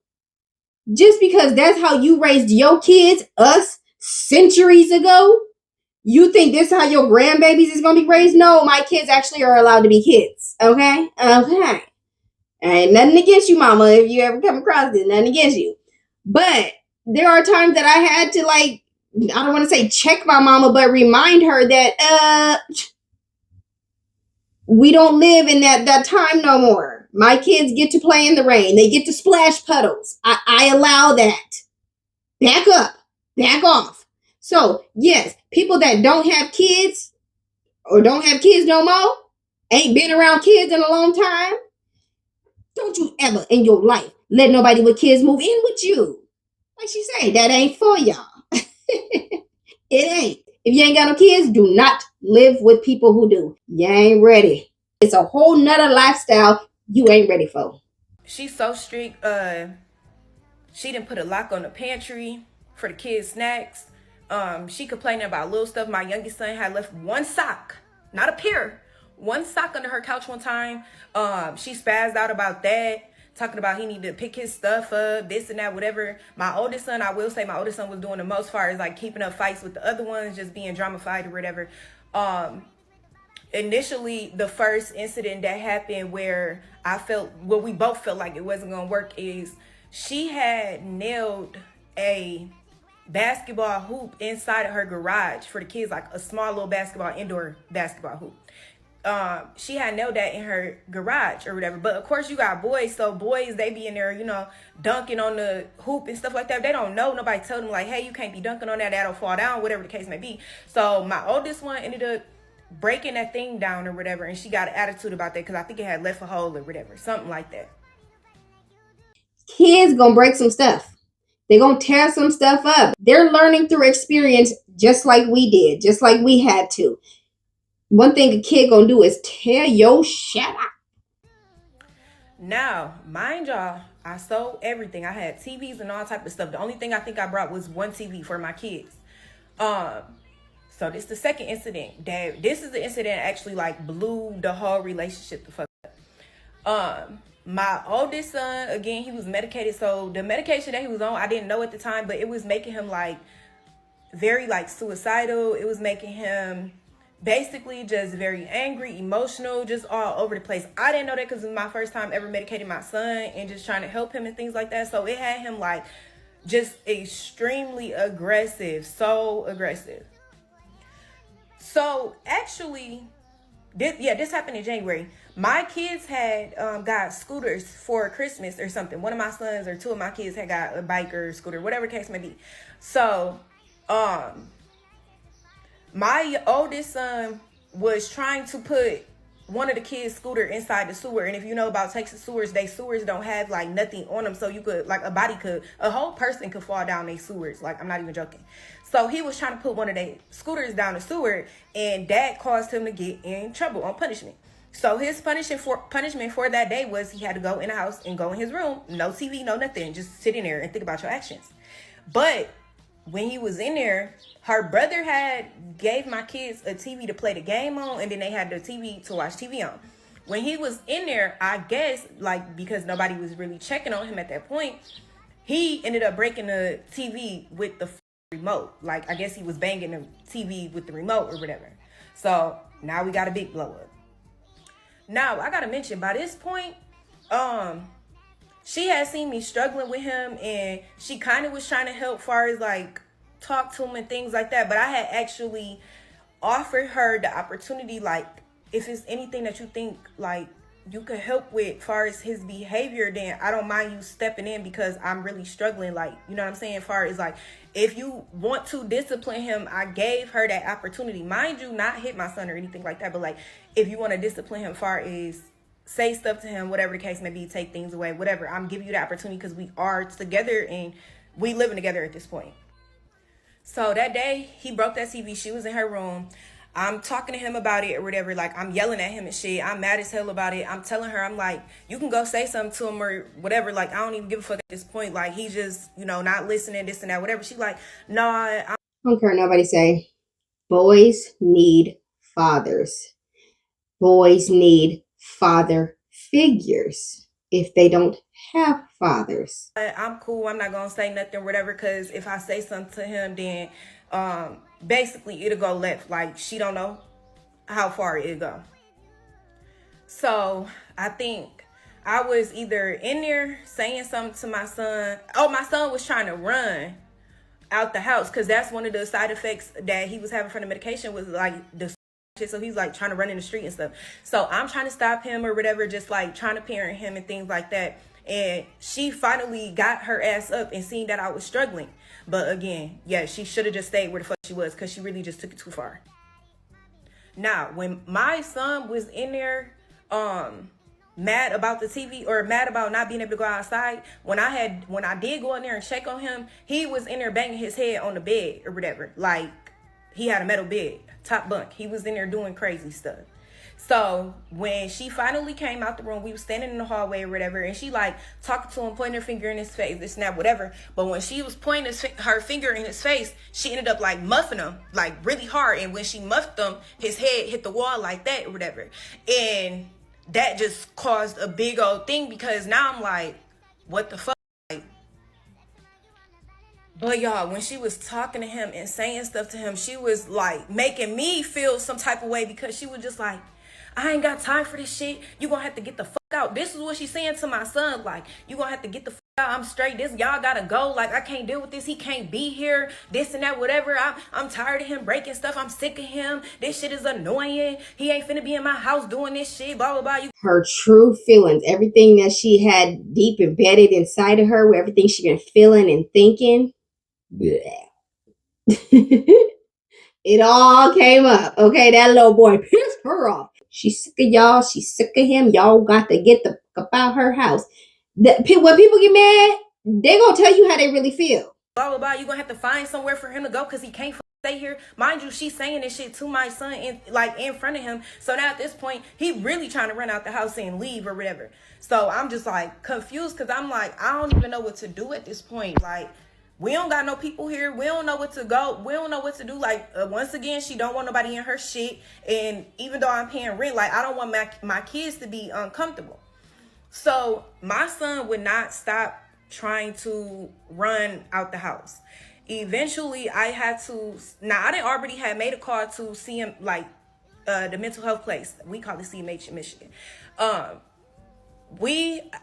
just because that's how you raised your kids, us centuries ago. You think this is how your grandbabies is gonna be raised? No, my kids actually are allowed to be kids. Okay, okay. Ain't nothing against you, mama. If you ever come across this, nothing against you. But there are times that I had to like, I don't want to say check my mama, but remind her that we don't live in that time no more. My kids get to play in the rain. They get to splash puddles. I allow that. Back up. Back off. So yes, people that don't have kids or don't have kids no more, ain't been around kids in a long time, don't you ever in your life let nobody with kids move in with you. Like she said, that ain't for y'all. It ain't. If you ain't got no kids, do not live with people who do. You ain't ready. It's a whole nother lifestyle you ain't ready for. she's so strict. She didn't put a lock on the pantry for the kids' snacks. She complaining about little stuff. My youngest son had left one sock, not a pair, one sock under her couch one time. She spazzed out about that, talking about he needed to pick his stuff up, this and that, whatever. My oldest son, I will say, my oldest son was doing the most far as like keeping up fights with the other ones, just being drama-fied or whatever. Initially, the first incident that happened where we both felt like it wasn't gonna work is she had nailed a basketball hoop inside of her garage for the kids, like a small little indoor basketball hoop. She had nailed that in her garage or whatever. But of course, you got boys, so boys, they be in there, dunking on the hoop and stuff like that. They don't know. Nobody told them like, hey, you can't be dunking on that. That'll fall down, whatever the case may be. So my oldest one ended up breaking that thing down or whatever, and she got an attitude about that because I think it had left a hole or whatever, something like that. Kids gonna break some stuff. They're gonna tear some stuff up. They're learning through experience just like we did, just like we had to. One thing a kid gonna do is tear your shit up. Now, mind y'all, I sold everything. I had TVs and all type of stuff. The only thing I think I brought was one TV for my kids. Um, so this is the second incident. This is the incident that actually like blew the whole relationship the fuck up. My oldest son, again, he was medicated. So the medication that he was on, I didn't know at the time, but it was making him like very like suicidal. It was making him basically just very angry, emotional, just all over the place. I didn't know that because it was my first time ever medicating my son and just trying to help him and things like that. So it had him like just extremely aggressive, so aggressive. So actually, this happened in January. My kids had got scooters for Christmas or something. One of my sons or two of my kids had got a bike or scooter, whatever the case may be. So, my oldest son was trying to put one of the kids' scooter inside the sewer. And if you know about Texas sewers, they sewers don't have like nothing on them. So you could, like a whole person could fall down their sewers. Like, I'm not even joking. So he was trying to put one of their scooters down the sewer, and that caused him to get in trouble on punishment. So his punishment for that day was he had to go in the house and go in his room. No TV, no nothing. Just sit in there and think about your actions. But when he was in there, her brother had gave my kids a TV to play the game on, and then they had the TV to watch TV on. When he was in there, I guess, like, because nobody was really checking on him at that point, he ended up breaking the TV with the remote. Like, I guess he was banging the TV with the remote or whatever. So now we got a big blow up. Now, I gotta mention, by this point, she had seen me struggling with him, and she kind of was trying to help far as like talk to him and things like that. But I had actually offered her the opportunity, like if it's anything that you think like you could help with far as his behavior, then I don't mind you stepping in, because I'm really struggling. Like, you know what I'm saying? Far as like, if you want to discipline him, I gave her that opportunity. Mind you, not hit my son or anything like that, but like, if you want to discipline him, far as say stuff to him, whatever the case may be, take things away, whatever, I'm giving you the opportunity because we are together and we living together at this point. So that day, he broke that TV. She was in her room. I'm talking to him about it or whatever. Like, I'm yelling at him and shit. I'm mad as hell about it. I'm telling her, I'm like, you can go say something to him or whatever. Like, I don't even give a fuck at this point. Like, he just, not listening, this and that, whatever. She like, no, I don't care what nobody say. Boys need fathers. Boys need father figures if they don't have fathers. I'm cool. I'm not going to say nothing, whatever, because if I say something to him, then basically it'll go left. Like, she don't know how far it'll go. So I think I was either in there saying something to my son. Oh, my son was trying to run out the house, because that's one of the side effects that he was having from the medication, was like the shit. So he's like trying to run in the street and stuff. So I'm trying to stop him or whatever, just like trying to parent him and things like that. And she finally got her ass up and seen that I was struggling. But again, yeah, she should have just stayed where the fuck she was, because she really just took it too far. Now, when my son was in there mad about the TV, or mad about not being able to go outside, when I did go in there and check on him, he was in there banging his head on the bed or whatever. Like, he had a metal bed, top bunk. He was in there doing crazy stuff. So when she finally came out the room, we was standing in the hallway or whatever, and she like talking to him, pointing her finger in his face, this and that, whatever. But when she was pointing her finger in his face, she ended up like muffing him like really hard. And when she muffed him, his head hit the wall like that or whatever. And that just caused a big old thing, because now I'm like, what the fuck? But y'all, when she was talking to him and saying stuff to him, she was like making me feel some type of way, because she was just like, I ain't got time for this shit. You gonna have to get the fuck out. This is what she's saying to my son. Like, you gonna have to get the fuck out. I'm straight. This, y'all gotta go. Like, I can't deal with this. He can't be here. This and that, whatever. I'm tired of him breaking stuff. I'm sick of him. This shit is annoying. He ain't finna be in my house doing this shit. Blah, blah, blah. Her true feelings, everything that she had deep embedded inside of her, everything she been feeling and thinking. It all came up. Okay, that little boy pissed her off. She's sick of y'all. She's sick of him. Y'all got to get the fuck out her house. When people get mad, they gonna tell you how they really feel. Blah, blah, blah. You gonna have to find somewhere for him to go, because he can't stay here. Mind you, she's saying this shit to my son in front of him. So now at this point, he really trying to run out the house and leave or whatever. So I'm just like confused, because I'm like, I don't even know what to do at this point. Like, we don't got no people here. We don't know what to go. We don't know what to do. Like, once again, she don't want nobody in her shit. And even though I'm paying rent, like, I don't want my kids to be uncomfortable. So my son would not stop trying to run out the house. Eventually, I had to. Now, I didn't already had made a call to see him, like, the mental health place. We call it CMH in Michigan. I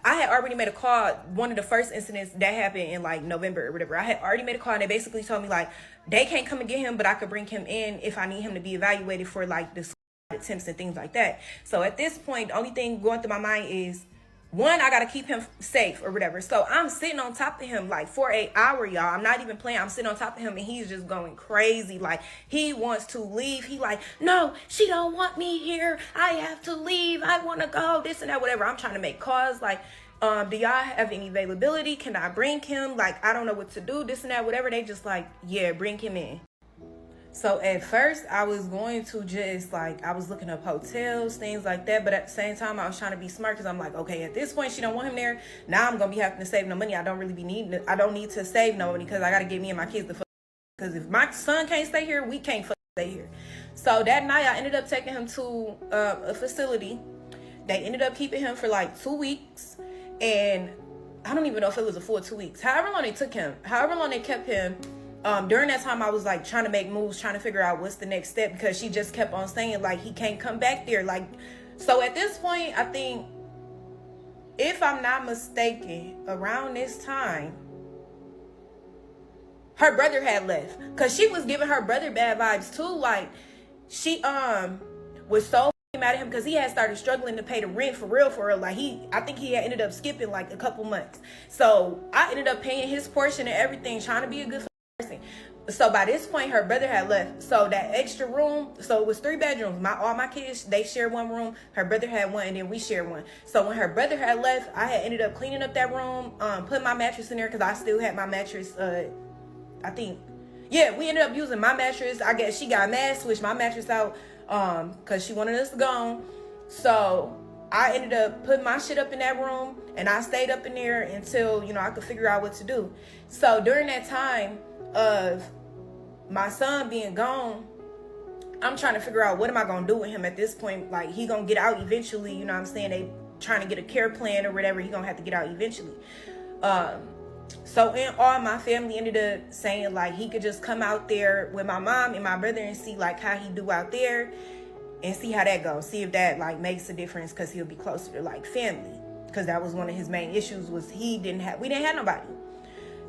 had already made a call. One of the first incidents that happened in like November or whatever, I had already made a call, and they basically told me like they can't come and get him, but I could bring him in if I need him to be evaluated for like the attempts and things like that. So at this point, the only thing going through my mind is, one, I gotta keep him safe or whatever. So I'm sitting on top of him like for an hour, y'all. I'm not even playing. I'm sitting on top of him, and he's just going crazy. Like, he wants to leave. He like, no, she don't want me here. I have to leave. I want to go. This and that, whatever. I'm trying to make calls like, do y'all have any availability? Can I bring him? Like, I don't know what to do. This and that, whatever. They just like, yeah, bring him in. So at first I was going to just like, I was looking up hotels, things like that. But at the same time, I was trying to be smart, because I'm like, okay, at this point, she don't want him there. Now I'm going to be having to save no money. I don't need to save no money, because I got to get me and my kids the fuck. Because if my son can't stay here, we can't stay here. So that night I ended up taking him to a facility. They ended up keeping him for like 2 weeks. And I don't even know if it was a full 2 weeks. However long they kept him. During that time, I was like trying to make moves, trying to figure out what's the next step, because she just kept on saying like he can't come back there. Like, so at this point, I think, if I'm not mistaken, around this time, her brother had left, because she was giving her brother bad vibes too. Like, she was so mad at him because he had started struggling to pay the rent for real. Like I think he had ended up skipping like a couple months. So I ended up paying his portion and everything, trying to be a good person. So by this point, her brother had left. So that extra room, so it was 3 bedrooms. All my kids, they shared one room. Her brother had one, and then we shared one. So when her brother had left, I had ended up cleaning up that room, put my mattress in there because I still had my mattress. I think, yeah, we ended up using my mattress. I guess she got mad, switched my mattress out because she wanted us to go on. So I ended up putting my shit up in that room, and I stayed up in there until, I could figure out what to do. So during that time of my son being gone, I'm trying to figure out what am I gonna do with him at this point. Like, he gonna get out eventually, you know what I'm saying? They trying to get a care plan or whatever. He gonna have to get out eventually. So in all, my family ended up saying like he could just come out there with my mom and my brother and see like how he do out there and see how that goes. See if that like makes a difference, because he'll be closer to like family. Because that was one of his main issues, was we didn't have nobody.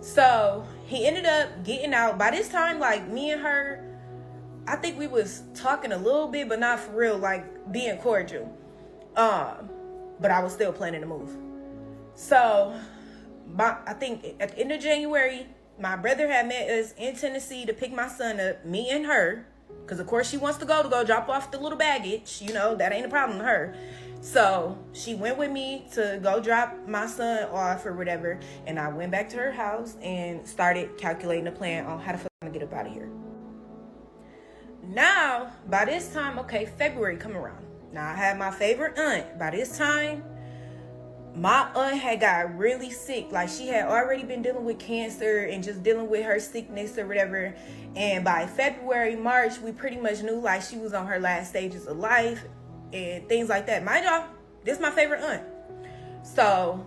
So he ended up getting out. By this time, like, me and her, I think we was talking a little bit, but not for real, like being cordial. But I was still planning to move. So I think at the end of January, my brother had met us in Tennessee to pick my son up, me and her. Because of course she wants to go drop off the little baggage. That ain't a problem to her. So she went with me to go drop my son off or whatever. And I went back to her house and started calculating a plan on how the fuck I'm gonna get up out of here. Now, by this time, okay, February come around. Now I had my favorite aunt. By this time, my aunt had got really sick. Like, she had already been dealing with cancer and just dealing with her sickness or whatever. And by February, March, we pretty much knew like she was on her last stages of life and things like that. Mind y'all, this is my favorite aunt. So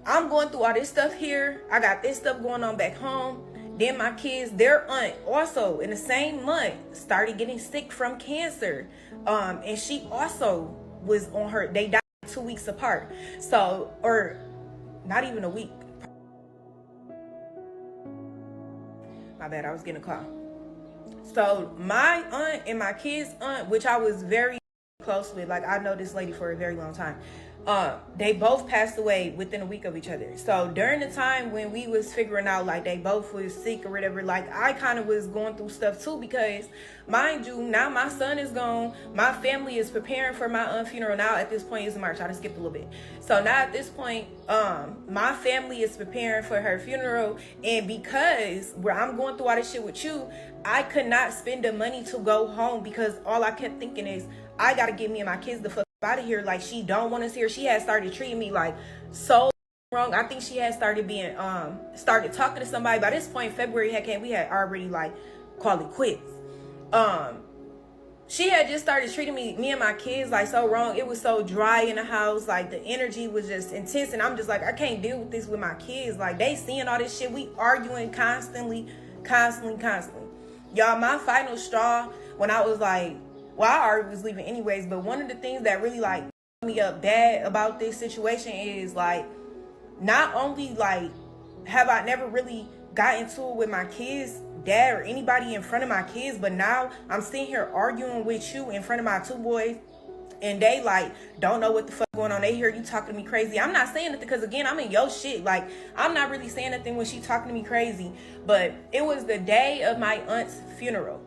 I'm going through all this stuff here. I got this stuff going on back home. Then my kids, their aunt also in the same month started getting sick from cancer. And she also was on her, they died 2 weeks apart. So, or not even a week. My bad, I was getting a call. So my aunt and my kids' aunt, which I was very close with, like I know this lady for a very long time, they both passed away within a week of each other. So during the time when we was figuring out like they both was sick or whatever, like I kind of was going through stuff too, because mind you, now my son is gone. My family is preparing for my aunt's funeral. Now at this point it's March. I just skipped a little bit. So now at this point, my family is preparing for her funeral, and because where I'm going through all this shit with you, I could not spend the money to go home, because all I kept thinking is I gotta get me and my kids the fuck out of here. Like, she don't want us here. She had started treating me like so wrong. I think she had started being started talking to somebody. By this point, February had came, we had already like called it quits. She had just started treating me and my kids like so wrong. It was so dry in the house. Like, the energy was just intense, and I'm just like, I can't deal with this with my kids. Like, they seeing all this shit. We arguing constantly. Y'all, my final straw when I was like, well, I already was leaving anyways, but one of the things that really like me up bad about this situation is like, not only like have I never really got into it with my kids' dad or anybody in front of my kids, but now I'm sitting here arguing with you in front of my 2 boys, and they like don't know what the fuck going on. They hear you talking to me crazy. I'm not saying nothing because again, I'm in your shit. Like, I'm not really saying nothing when she talking to me crazy, but it was the day of my aunt's funeral.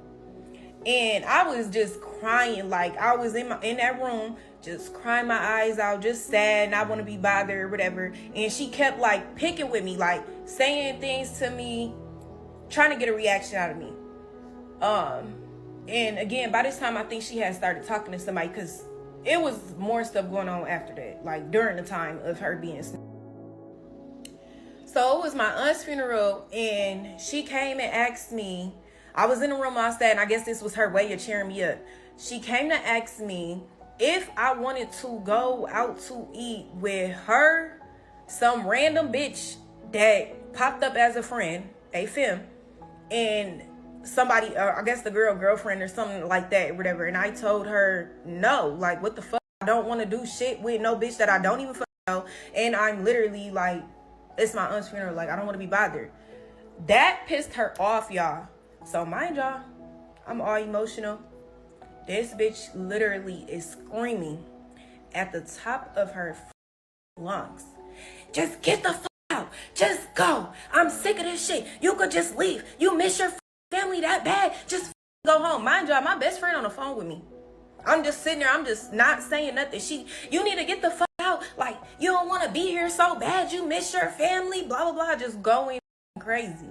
And I was just crying. Like, I was in that room, just crying my eyes out, just sad, not want to be bothered or whatever. And she kept like picking with me, like saying things to me, trying to get a reaction out of me. And again, by this time, I think she had started talking to somebody, because it was more stuff going on after that, like during the time of her being. So it was my aunt's funeral, and she came and asked me. I was in the room outside, and I guess this was her way of cheering me up. She came to ask me if I wanted to go out to eat with her, some random bitch that popped up as a friend, a femme, and somebody, I guess the girlfriend or something like that, or whatever. And I told her, no, like, what the fuck? I don't want to do shit with no bitch that I don't even fucking know. And I'm literally like, it's my aunt's funeral. Like, I don't want to be bothered. That pissed her off, y'all. So mind y'all, I'm all emotional. This bitch literally is screaming at the top of her lungs. Just get the fuck out. Just go. I'm sick of this shit. You could just leave. You miss your family that bad. Just go home. Mind you, my best friend on the phone with me. I'm just sitting there. I'm just not saying nothing. You need to get the fuck out. Like, you don't want to be here so bad. You miss your family. Blah, blah, blah. Just going crazy.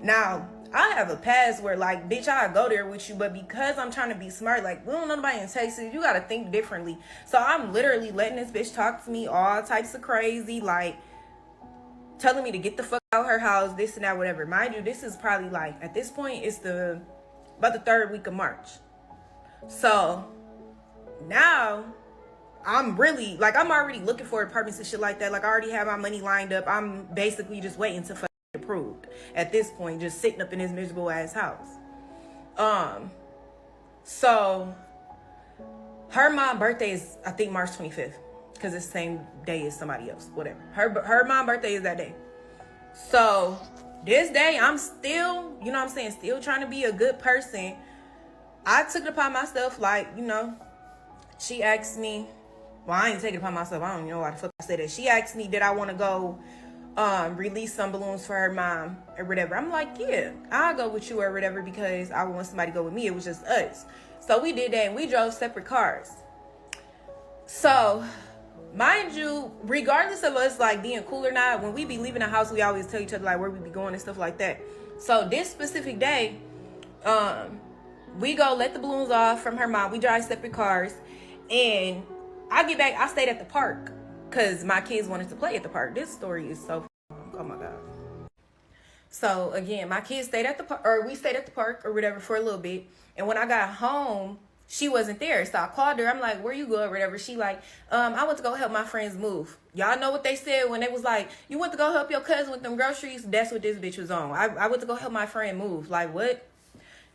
Now, I have a past where, like, bitch, I go there with you, but because I'm trying to be smart, like, we don't know nobody in Texas, you gotta think differently. So I'm literally letting this bitch talk to me all types of crazy, like, telling me to get the fuck out of her house, this and that, whatever. Mind you, this is probably, like, at this point, it's about the 3rd week of March. So now I'm really, like, I'm already looking for apartments and shit like that. Like, I already have my money lined up. I'm basically just waiting to fuck approved at this point, just sitting up in this miserable ass house. So her mom's birthday is, I think, March 25th, because it's the same day as somebody else, whatever. Her mom's birthday is that day. So this day, I'm still, you know what I'm saying, still trying to be a good person. I took it upon myself, like, you know, she asked me, well, I ain't take it upon myself, I don't even know why the fuck I said that. She asked me, did I want to go release some balloons for her mom or whatever. I'm like, yeah, I'll go with you or whatever, because I want somebody to go with me. It was just us. So we did that, and we drove separate cars. So, mind you, regardless of us, like, being cool or not, when we be leaving the house, we always tell each other, like, where we be going and stuff like that. So this specific day, we go let the balloons off from her mom. We drive separate cars, and I get back. I stayed at the park because my kids wanted to play at the park. This story is so, oh my God. So again, my kids stayed at the park, or we stayed at the park or whatever for a little bit. And when I got home, she wasn't there. So I called her. I'm like, where you go or whatever? She like, I went to go help my friends move. Y'all know what they said when they was like, you went to go help your cousin with them groceries? That's what this bitch was on. I went to go help my friend move. Like, what?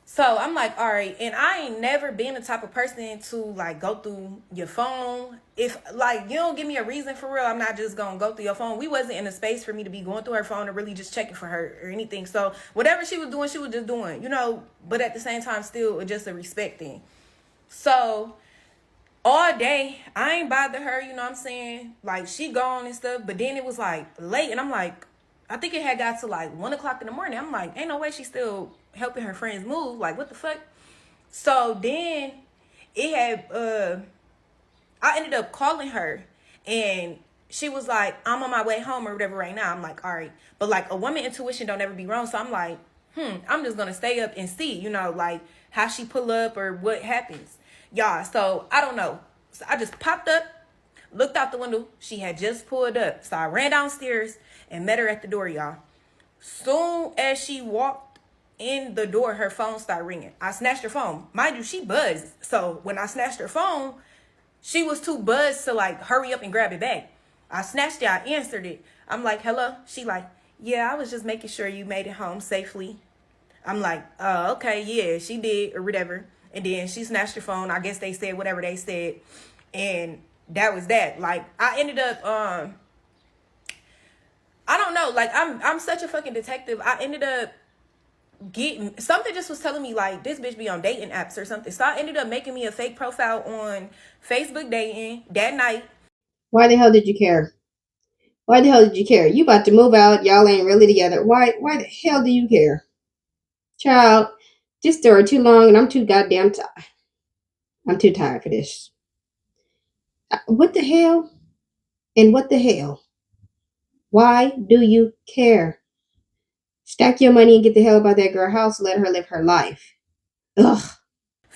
So I'm like, all right. And I ain't never been the type of person to, like, go through your phone. If, like, you don't give me a reason for real, I'm not just gonna go through your phone. We wasn't in a space for me to be going through her phone or really just checking for her or anything. So whatever she was doing, she was just doing, you know, but at the same time, still just a respect thing. So all day, I ain't bother her, you know what I'm saying? Like, she gone and stuff. But then it was, like, late. And I'm like, I think it had got to, like, 1 o'clock in the morning. I'm like, ain't no way she's still helping her friends move. Like, what the fuck? So then it had, I ended up calling her. And she was like, I'm on my way home or whatever right now. I'm like, all right. But, like, a woman intuition don't ever be wrong. So I'm like, I'm just going to stay up and see, you know, like, how she pull up or what happens. Y'all, so I don't know. So I just popped up, looked out the window. She had just pulled up. So I ran downstairs and met her at the door, y'all. Soon as she walked in the door, her phone started ringing. I snatched her phone. Mind you, she buzzed. So when I snatched her phone, she was too buzzed to, like, hurry up and grab it back. I snatched it. I answered it. I'm like, hello? She like, yeah, I was just making sure you made it home safely. I'm like, okay, yeah, she did or whatever. And then she snatched her phone. I guess they said whatever they said. And that was that. Like, I ended up, I don't know. Like, I'm such a fucking detective. I ended up getting, something just was telling me, like, this bitch be on dating apps or something. So I ended up making me a fake profile on Facebook dating that night. Why the hell did you care? Why the hell did you care? You about to move out. Y'all ain't really together. Why the hell do you care? Child, this story too long and I'm too goddamn tired. I'm too tired for this. What the hell? And what the hell? Why do you care? Stack your money and get the hell out of that girl's house. Let her live her life. Ugh.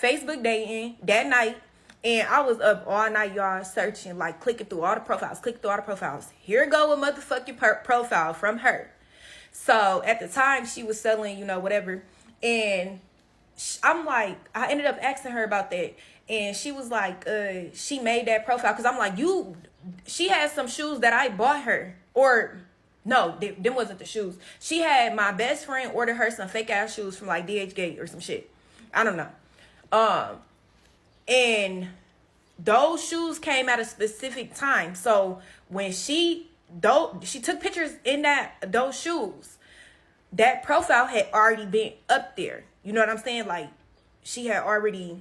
Facebook dating that night. And I was up all night, y'all, searching, like, clicking through all the profiles. Here go a motherfucking profile from her. So at the time, she was selling, you know, whatever. And I'm like, I ended up asking her about that. And she was like, she made that profile. Because I'm like, she had some shoes that I bought her. Or, no, them wasn't the shoes. She had my best friend order her some fake ass shoes from, like, DH Gate or some shit. I don't know. And those shoes came at a specific time. So when she took pictures in those shoes, that profile had already been up there. You know what I'm saying? Like, she had already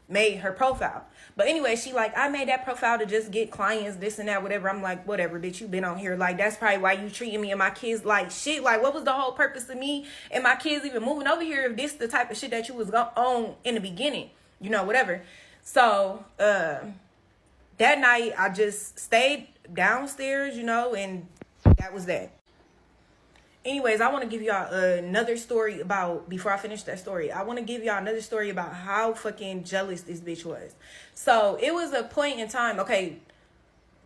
made her profile. But anyway, she like, I made that profile to just get clients, this and that, whatever. I'm like, whatever, bitch, you been on here. Like, that's probably why you treating me and my kids like shit. Like, what was the whole purpose of me and my kids even moving over here if this the type of shit that you was on in the beginning? You know, whatever. So, that night, I just stayed downstairs, you know, and that was that. Anyways, I want to give y'all another story about, before I finish that story, I want to give y'all another story about how fucking jealous this bitch was. So it was a point in time, okay,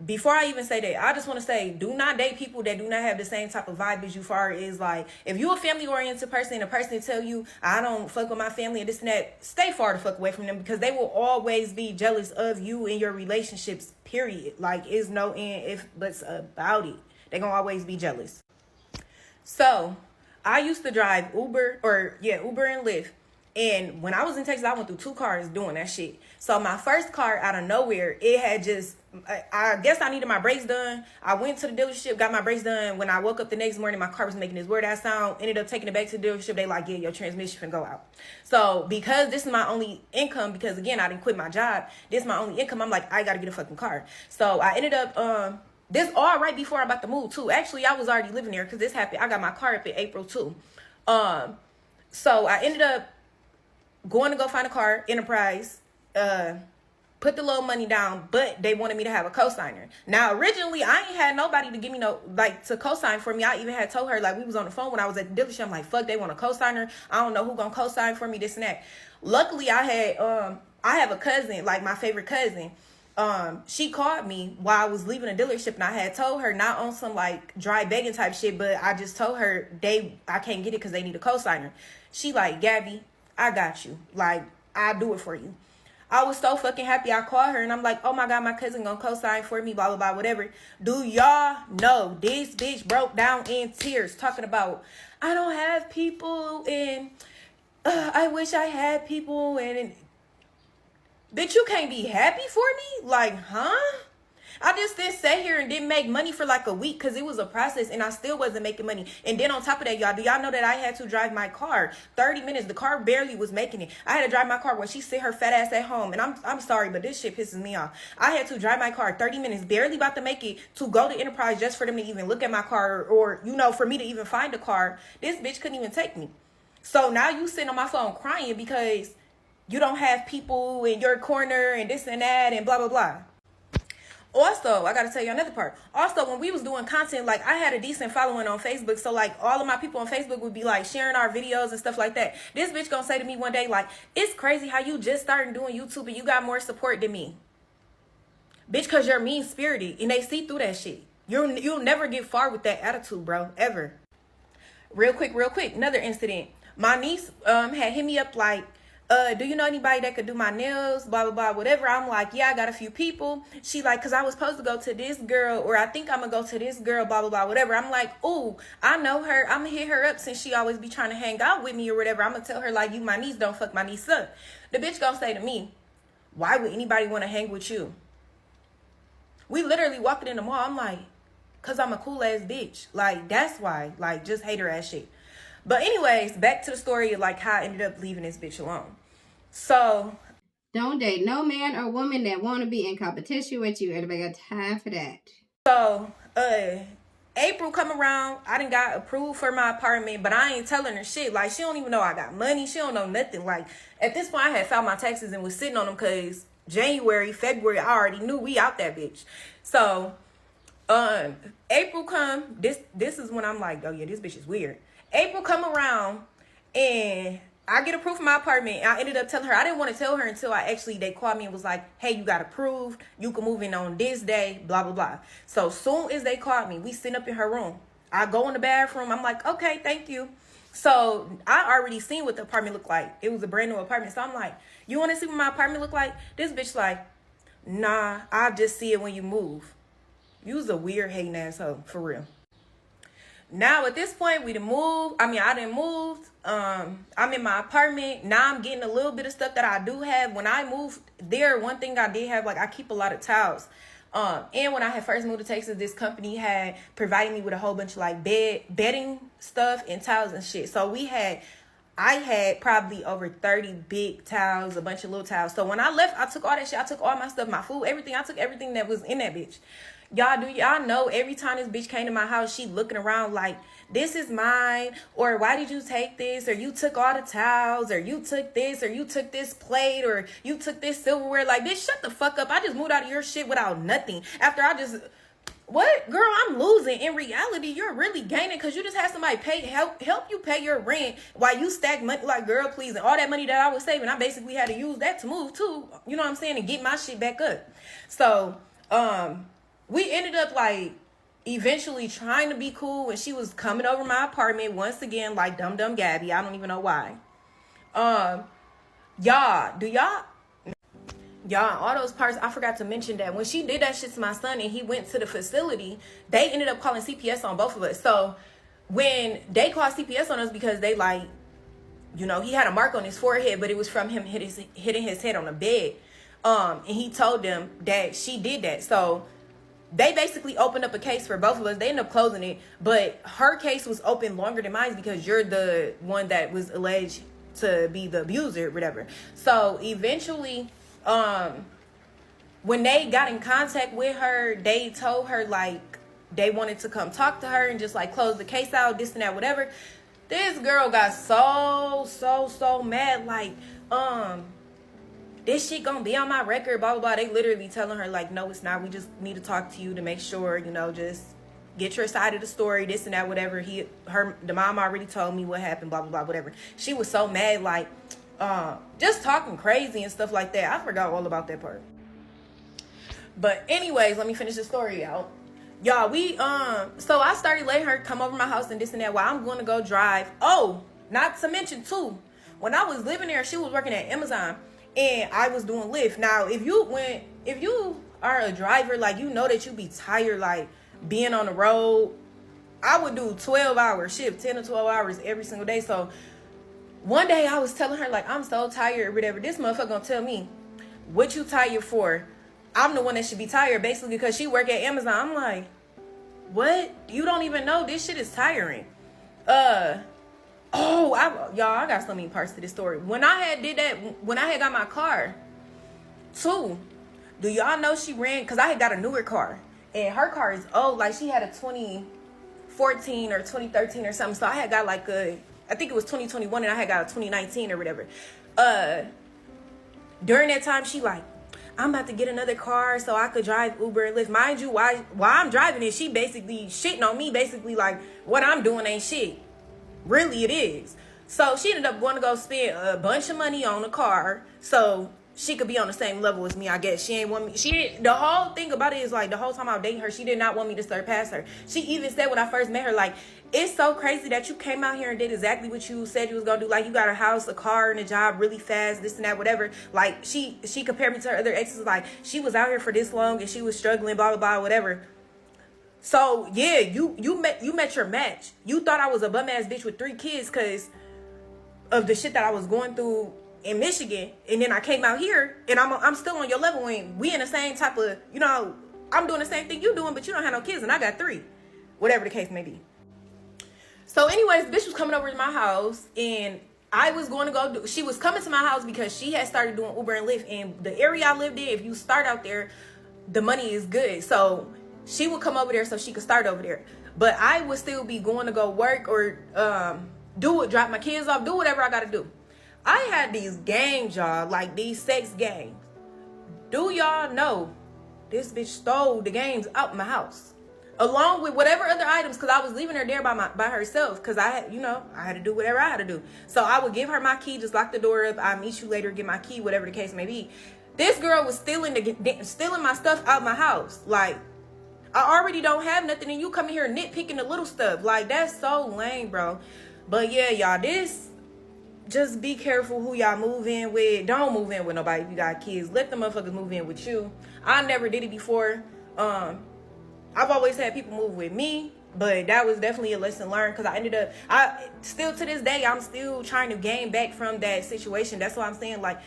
before I even say that, I just want to say, do not date people that do not have the same type of vibe as you. Far as like, if you a family oriented person and a person tell you, I don't fuck with my family and this and that, stay far the fuck away from them, because they will always be jealous of you and your relationships, period. Like, it's no end if buts about it. They gonna always be jealous. So I used to drive Uber and Lyft. And when I was in Texas, I went through 2 cars doing that shit. So my first car, out of nowhere, it had just, I guess I needed my brakes done. I went to the dealership, got my brakes done. When I woke up the next morning, my car was making this weird ass sound. Ended up taking it back to the dealership. They like, yeah, your transmission can go out. So because this is my only income, because again, I didn't quit my job. This is my only income. I'm like, I got to get a fucking car. So I ended up, this all right before I'm about to move too. Actually, I was already living there because this happened. I got my car up in April too. So I ended up going to go find a car, Enterprise, put the little money down, but they wanted me to have a cosigner. Now, originally, I ain't had nobody to give me to cosign for me. I even had told her, like, we was on the phone when I was at the dealership. I'm like, fuck, they want a cosigner. I don't know who gonna cosign for me, this and that. Luckily, I have a cousin, like my favorite cousin. She called me while I was leaving the dealership, and I had told her, not on some like dry begging type shit, but I just told her I can't get it because they need a cosigner. She like, Gabby, I got you. Like, I'll do it for you. I was so fucking happy. I called her and I'm like, oh my God, my cousin gonna co-sign for me, blah, blah, blah, whatever. Do y'all know this bitch broke down in tears talking about, I don't have people and I wish I had people and bitch, you can't be happy for me? Like, huh? I just didn't sit here and didn't make money for like a week because it was a process and I still wasn't making money. And then on top of that, y'all, do y'all know that I had to drive my car 30 minutes? The car barely was making it. I had to drive my car while she sit her fat ass at home. And I'm sorry, but this shit pisses me off. I had to drive my car 30 minutes, barely about to make it, to go to Enterprise just for them to even look at my car or, you know, for me to even find a car. This bitch couldn't even take me. So now you sitting on my phone crying because you don't have people in your corner and this and that and blah, blah, blah. Also, I gotta tell you another part. Also, when we was doing content, like I had a decent following on Facebook. So like all of my people on Facebook would be like sharing our videos and stuff like that. This bitch gonna say to me one day, like, it's crazy how you just started doing YouTube and you got more support than me. Bitch, cause you're mean spirited and they see through that shit. You'll never get far with that attitude, bro. Ever. Real quick. Another incident. My niece had hit me up like, do you know anybody that could do my nails, blah, blah, blah, whatever. I'm like, yeah, I got a few people. She like, because I was supposed to go to this girl, or I think I'm going to go to this girl, blah, blah, blah, whatever. I'm like, ooh, I know her. I'm going to hit her up since she always be trying to hang out with me or whatever. I'm going to tell her, like, you my niece, don't fuck my niece up. The bitch going to say to me, why would anybody want to hang with you? We literally walking in the mall. I'm like, because I'm a cool ass bitch. Like, that's why. Like, just hate her ass shit. But anyways, back to the story of like how I ended up leaving this bitch alone. So, don't date no man or woman that want to be in competition with you. Everybody got time for that. So, April come around. I done got approved for my apartment, but I ain't telling her shit. Like, she don't even know I got money. She don't know nothing. Like, at this point, I had filed my taxes and was sitting on them because January, February, I already knew we out that bitch. So, April come. This is when I'm like, oh yeah, this bitch is weird. April come around and I get approved for my apartment. I ended up telling her, I didn't want to tell her until they called me and was like, hey, you got approved. You can move in on this day, blah, blah, blah. So soon as they called me, we sit up in her room. I go in the bathroom. I'm like, okay, thank you. So I already seen what the apartment looked like. It was a brand new apartment. So I'm like, you want to see what my apartment look like? This bitch like, nah, I'll just see it when you move. You was a weird hating asshole, for real. Now at this point we done moved. I done moved. I'm in my apartment. Now I'm getting a little bit of stuff that I do have. When I moved there, one thing I did have, like, I keep a lot of towels. And when I had first moved to Texas, this company had provided me with a whole bunch of like bedding stuff and towels and shit. So I had probably over 30 big towels, a bunch of little towels. So when I left, I took all that shit. I took all my stuff, my food, everything. I took everything that was in that bitch. Y'all, do y'all know every time this bitch came to my house, she looking around like, this is mine, or why did you take this, or you took all the towels, or you took this, or you took this plate, or you took this silverware. Like, bitch, shut the fuck up. I just moved out of your shit without nothing. After I just... What? Girl, I'm losing. In reality, you're really gaining because you just had somebody help you pay your rent while you stack money. Like, girl, please. And all that money that I was saving, I basically had to use that to move too. You know what I'm saying? And get my shit back up. So, we ended up like eventually trying to be cool, and she was coming over my apartment once again, like dumb Gabby. I don't even know why. Y'all, all those parts, I forgot to mention that when she did that shit to my son and he went to the facility, they ended up calling CPS on both of us. So when they called CPS on us because they like, you know, he had a mark on his forehead, but it was from him hitting his head on a bed. And he told them that she did that. So they basically opened up a case for both of us. They ended up closing it, but her case was open longer than mine because you're the one that was alleged to be the abuser or whatever. So eventually... when they got in contact with her, they told her like they wanted to come talk to her and just like close the case out, this and that, whatever. This girl got so mad, like, this shit gonna be on my record, blah blah blah. They literally telling her like, no, it's not. We just need to talk to you to make sure, you know, just get your side of the story, this and that, whatever. The mom already told me what happened, blah blah blah, whatever. She was so mad, like, just talking crazy and stuff like that. I forgot all about that part. But anyways, let me finish the story out. Y'all, so I started letting her come over my house and this and that while I'm going to go drive. Oh, not to mention too, when I was living there, she was working at Amazon and I was doing Lyft. Now, if you are a driver, like, you know that you be tired, like, being on the road. I would do 12-hour shift, 10 to 12 hours every single day. So one day I was telling her, like, I'm so tired or whatever. This motherfucker gonna tell me, what you tired for? I'm the one that should be tired, basically, because she work at Amazon. I'm like, what? You don't even know this shit is tiring. Y'all, I got so many parts to this story. When I had got my car, too, do y'all know she ran, because I had got a newer car, and her car is old. Like, she had a 2014 or 2013 or something, so I had got like I think it was 2021 and I had got a 2019 or whatever. During that time, she like, I'm about to get another car so I could drive Uber and Lyft. Mind you, while I'm driving it, she basically shitting on me, basically like, what I'm doing ain't shit. Really, it is. So she ended up going to go spend a bunch of money on a car so she could be on the same level as me, I guess. She ain't want me. The whole thing about it is, like, the whole time I was dating her, she did not want me to surpass her. She even said when I first met her, like, it's so crazy that you came out here and did exactly what you said you was gonna do. Like, you got a house, a car, and a job really fast, this and that, whatever. Like, she compared me to her other exes, like, she was out here for this long and she was struggling, blah, blah, blah, whatever. So, yeah, you met your match. You thought I was a bum-ass bitch with 3 kids because of the shit that I was going through in Michigan, and then I came out here and I'm still on your level, and we in the same type of, you know, I'm doing the same thing you doing, but you don't have no kids and I got 3, whatever the case may be. So anyways, the bitch was coming over to my house and I was going to she was coming to my house because she had started doing Uber and Lyft, and the area I lived in, if you start out there, the money is good. So she would come over there so she could start over there, but I would still be going to go work or drop my kids off, do whatever I got to do. I had these games, y'all, like these sex games. Do y'all know this bitch stole the games out my house along with whatever other items, because I was leaving her there by herself, because I had to do whatever I had to do. So I would give her my key, just lock the door up, I'll meet you later, get my key, whatever the case may be. This girl was stealing my stuff out my house. Like, I already don't have nothing and you come in here nitpicking the little stuff. Like, that's so lame, bro. But yeah, y'all, just be careful who y'all move in with. Don't move in with nobody if you got kids. Let the motherfuckers move in with you. I never did it before. I've always had people move with me, but that was definitely a lesson learned, because I still to this day, I'm still trying to gain back from that situation. That's why I'm saying, like,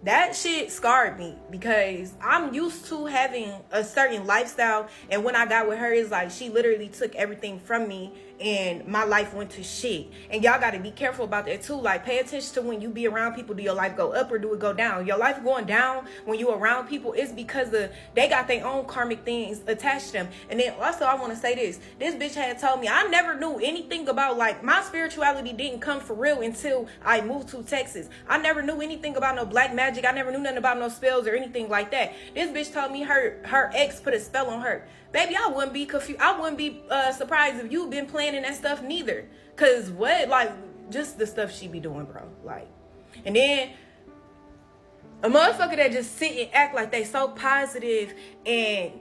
that shit scarred me, because I'm used to having a certain lifestyle, and when I got with her, it's like she literally took everything from me and my life went to shit. And y'all got to be careful about that too. Like, pay attention to when you be around people. Do your life go up or do it go down? Your life going down when you around people is because they got their own karmic things attached to them. And then also, I want to say this bitch had told me, I never knew anything about, like, my spirituality didn't come for real until I moved to Texas. I never knew anything about no black magic. I never knew nothing about no spells or anything like that. This bitch told me her ex put a spell on her. Baby, I wouldn't be confused. I wouldn't be surprised if you've been planning that stuff neither. Cause what, like, just the stuff she be doing, bro. Like, and then a motherfucker that just sit and act like they so positive and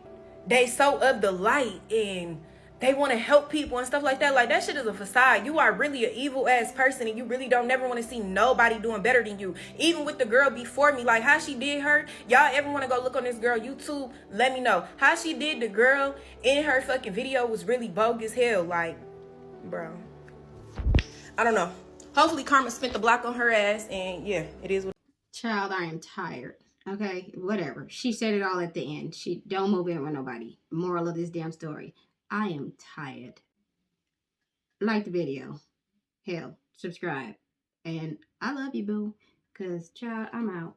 they so of the light and they want to help people and stuff like that. Like, that shit is a facade. You are really an evil ass person and you really don't never want to see nobody doing better than you. Even with the girl before me, like how she did her. Y'all ever want to go look on this girl YouTube? Let me know. How she did the girl in her fucking video was really bogus hell. Like, bro, I don't know. Hopefully karma spent the block on her ass, and yeah, it is what. Child, I am tired. Okay, whatever. She said it all at the end. She don't move in with nobody. Moral of this damn story. I am tired. Like the video. Hell, subscribe. And I love you, boo. Cause child, I'm out.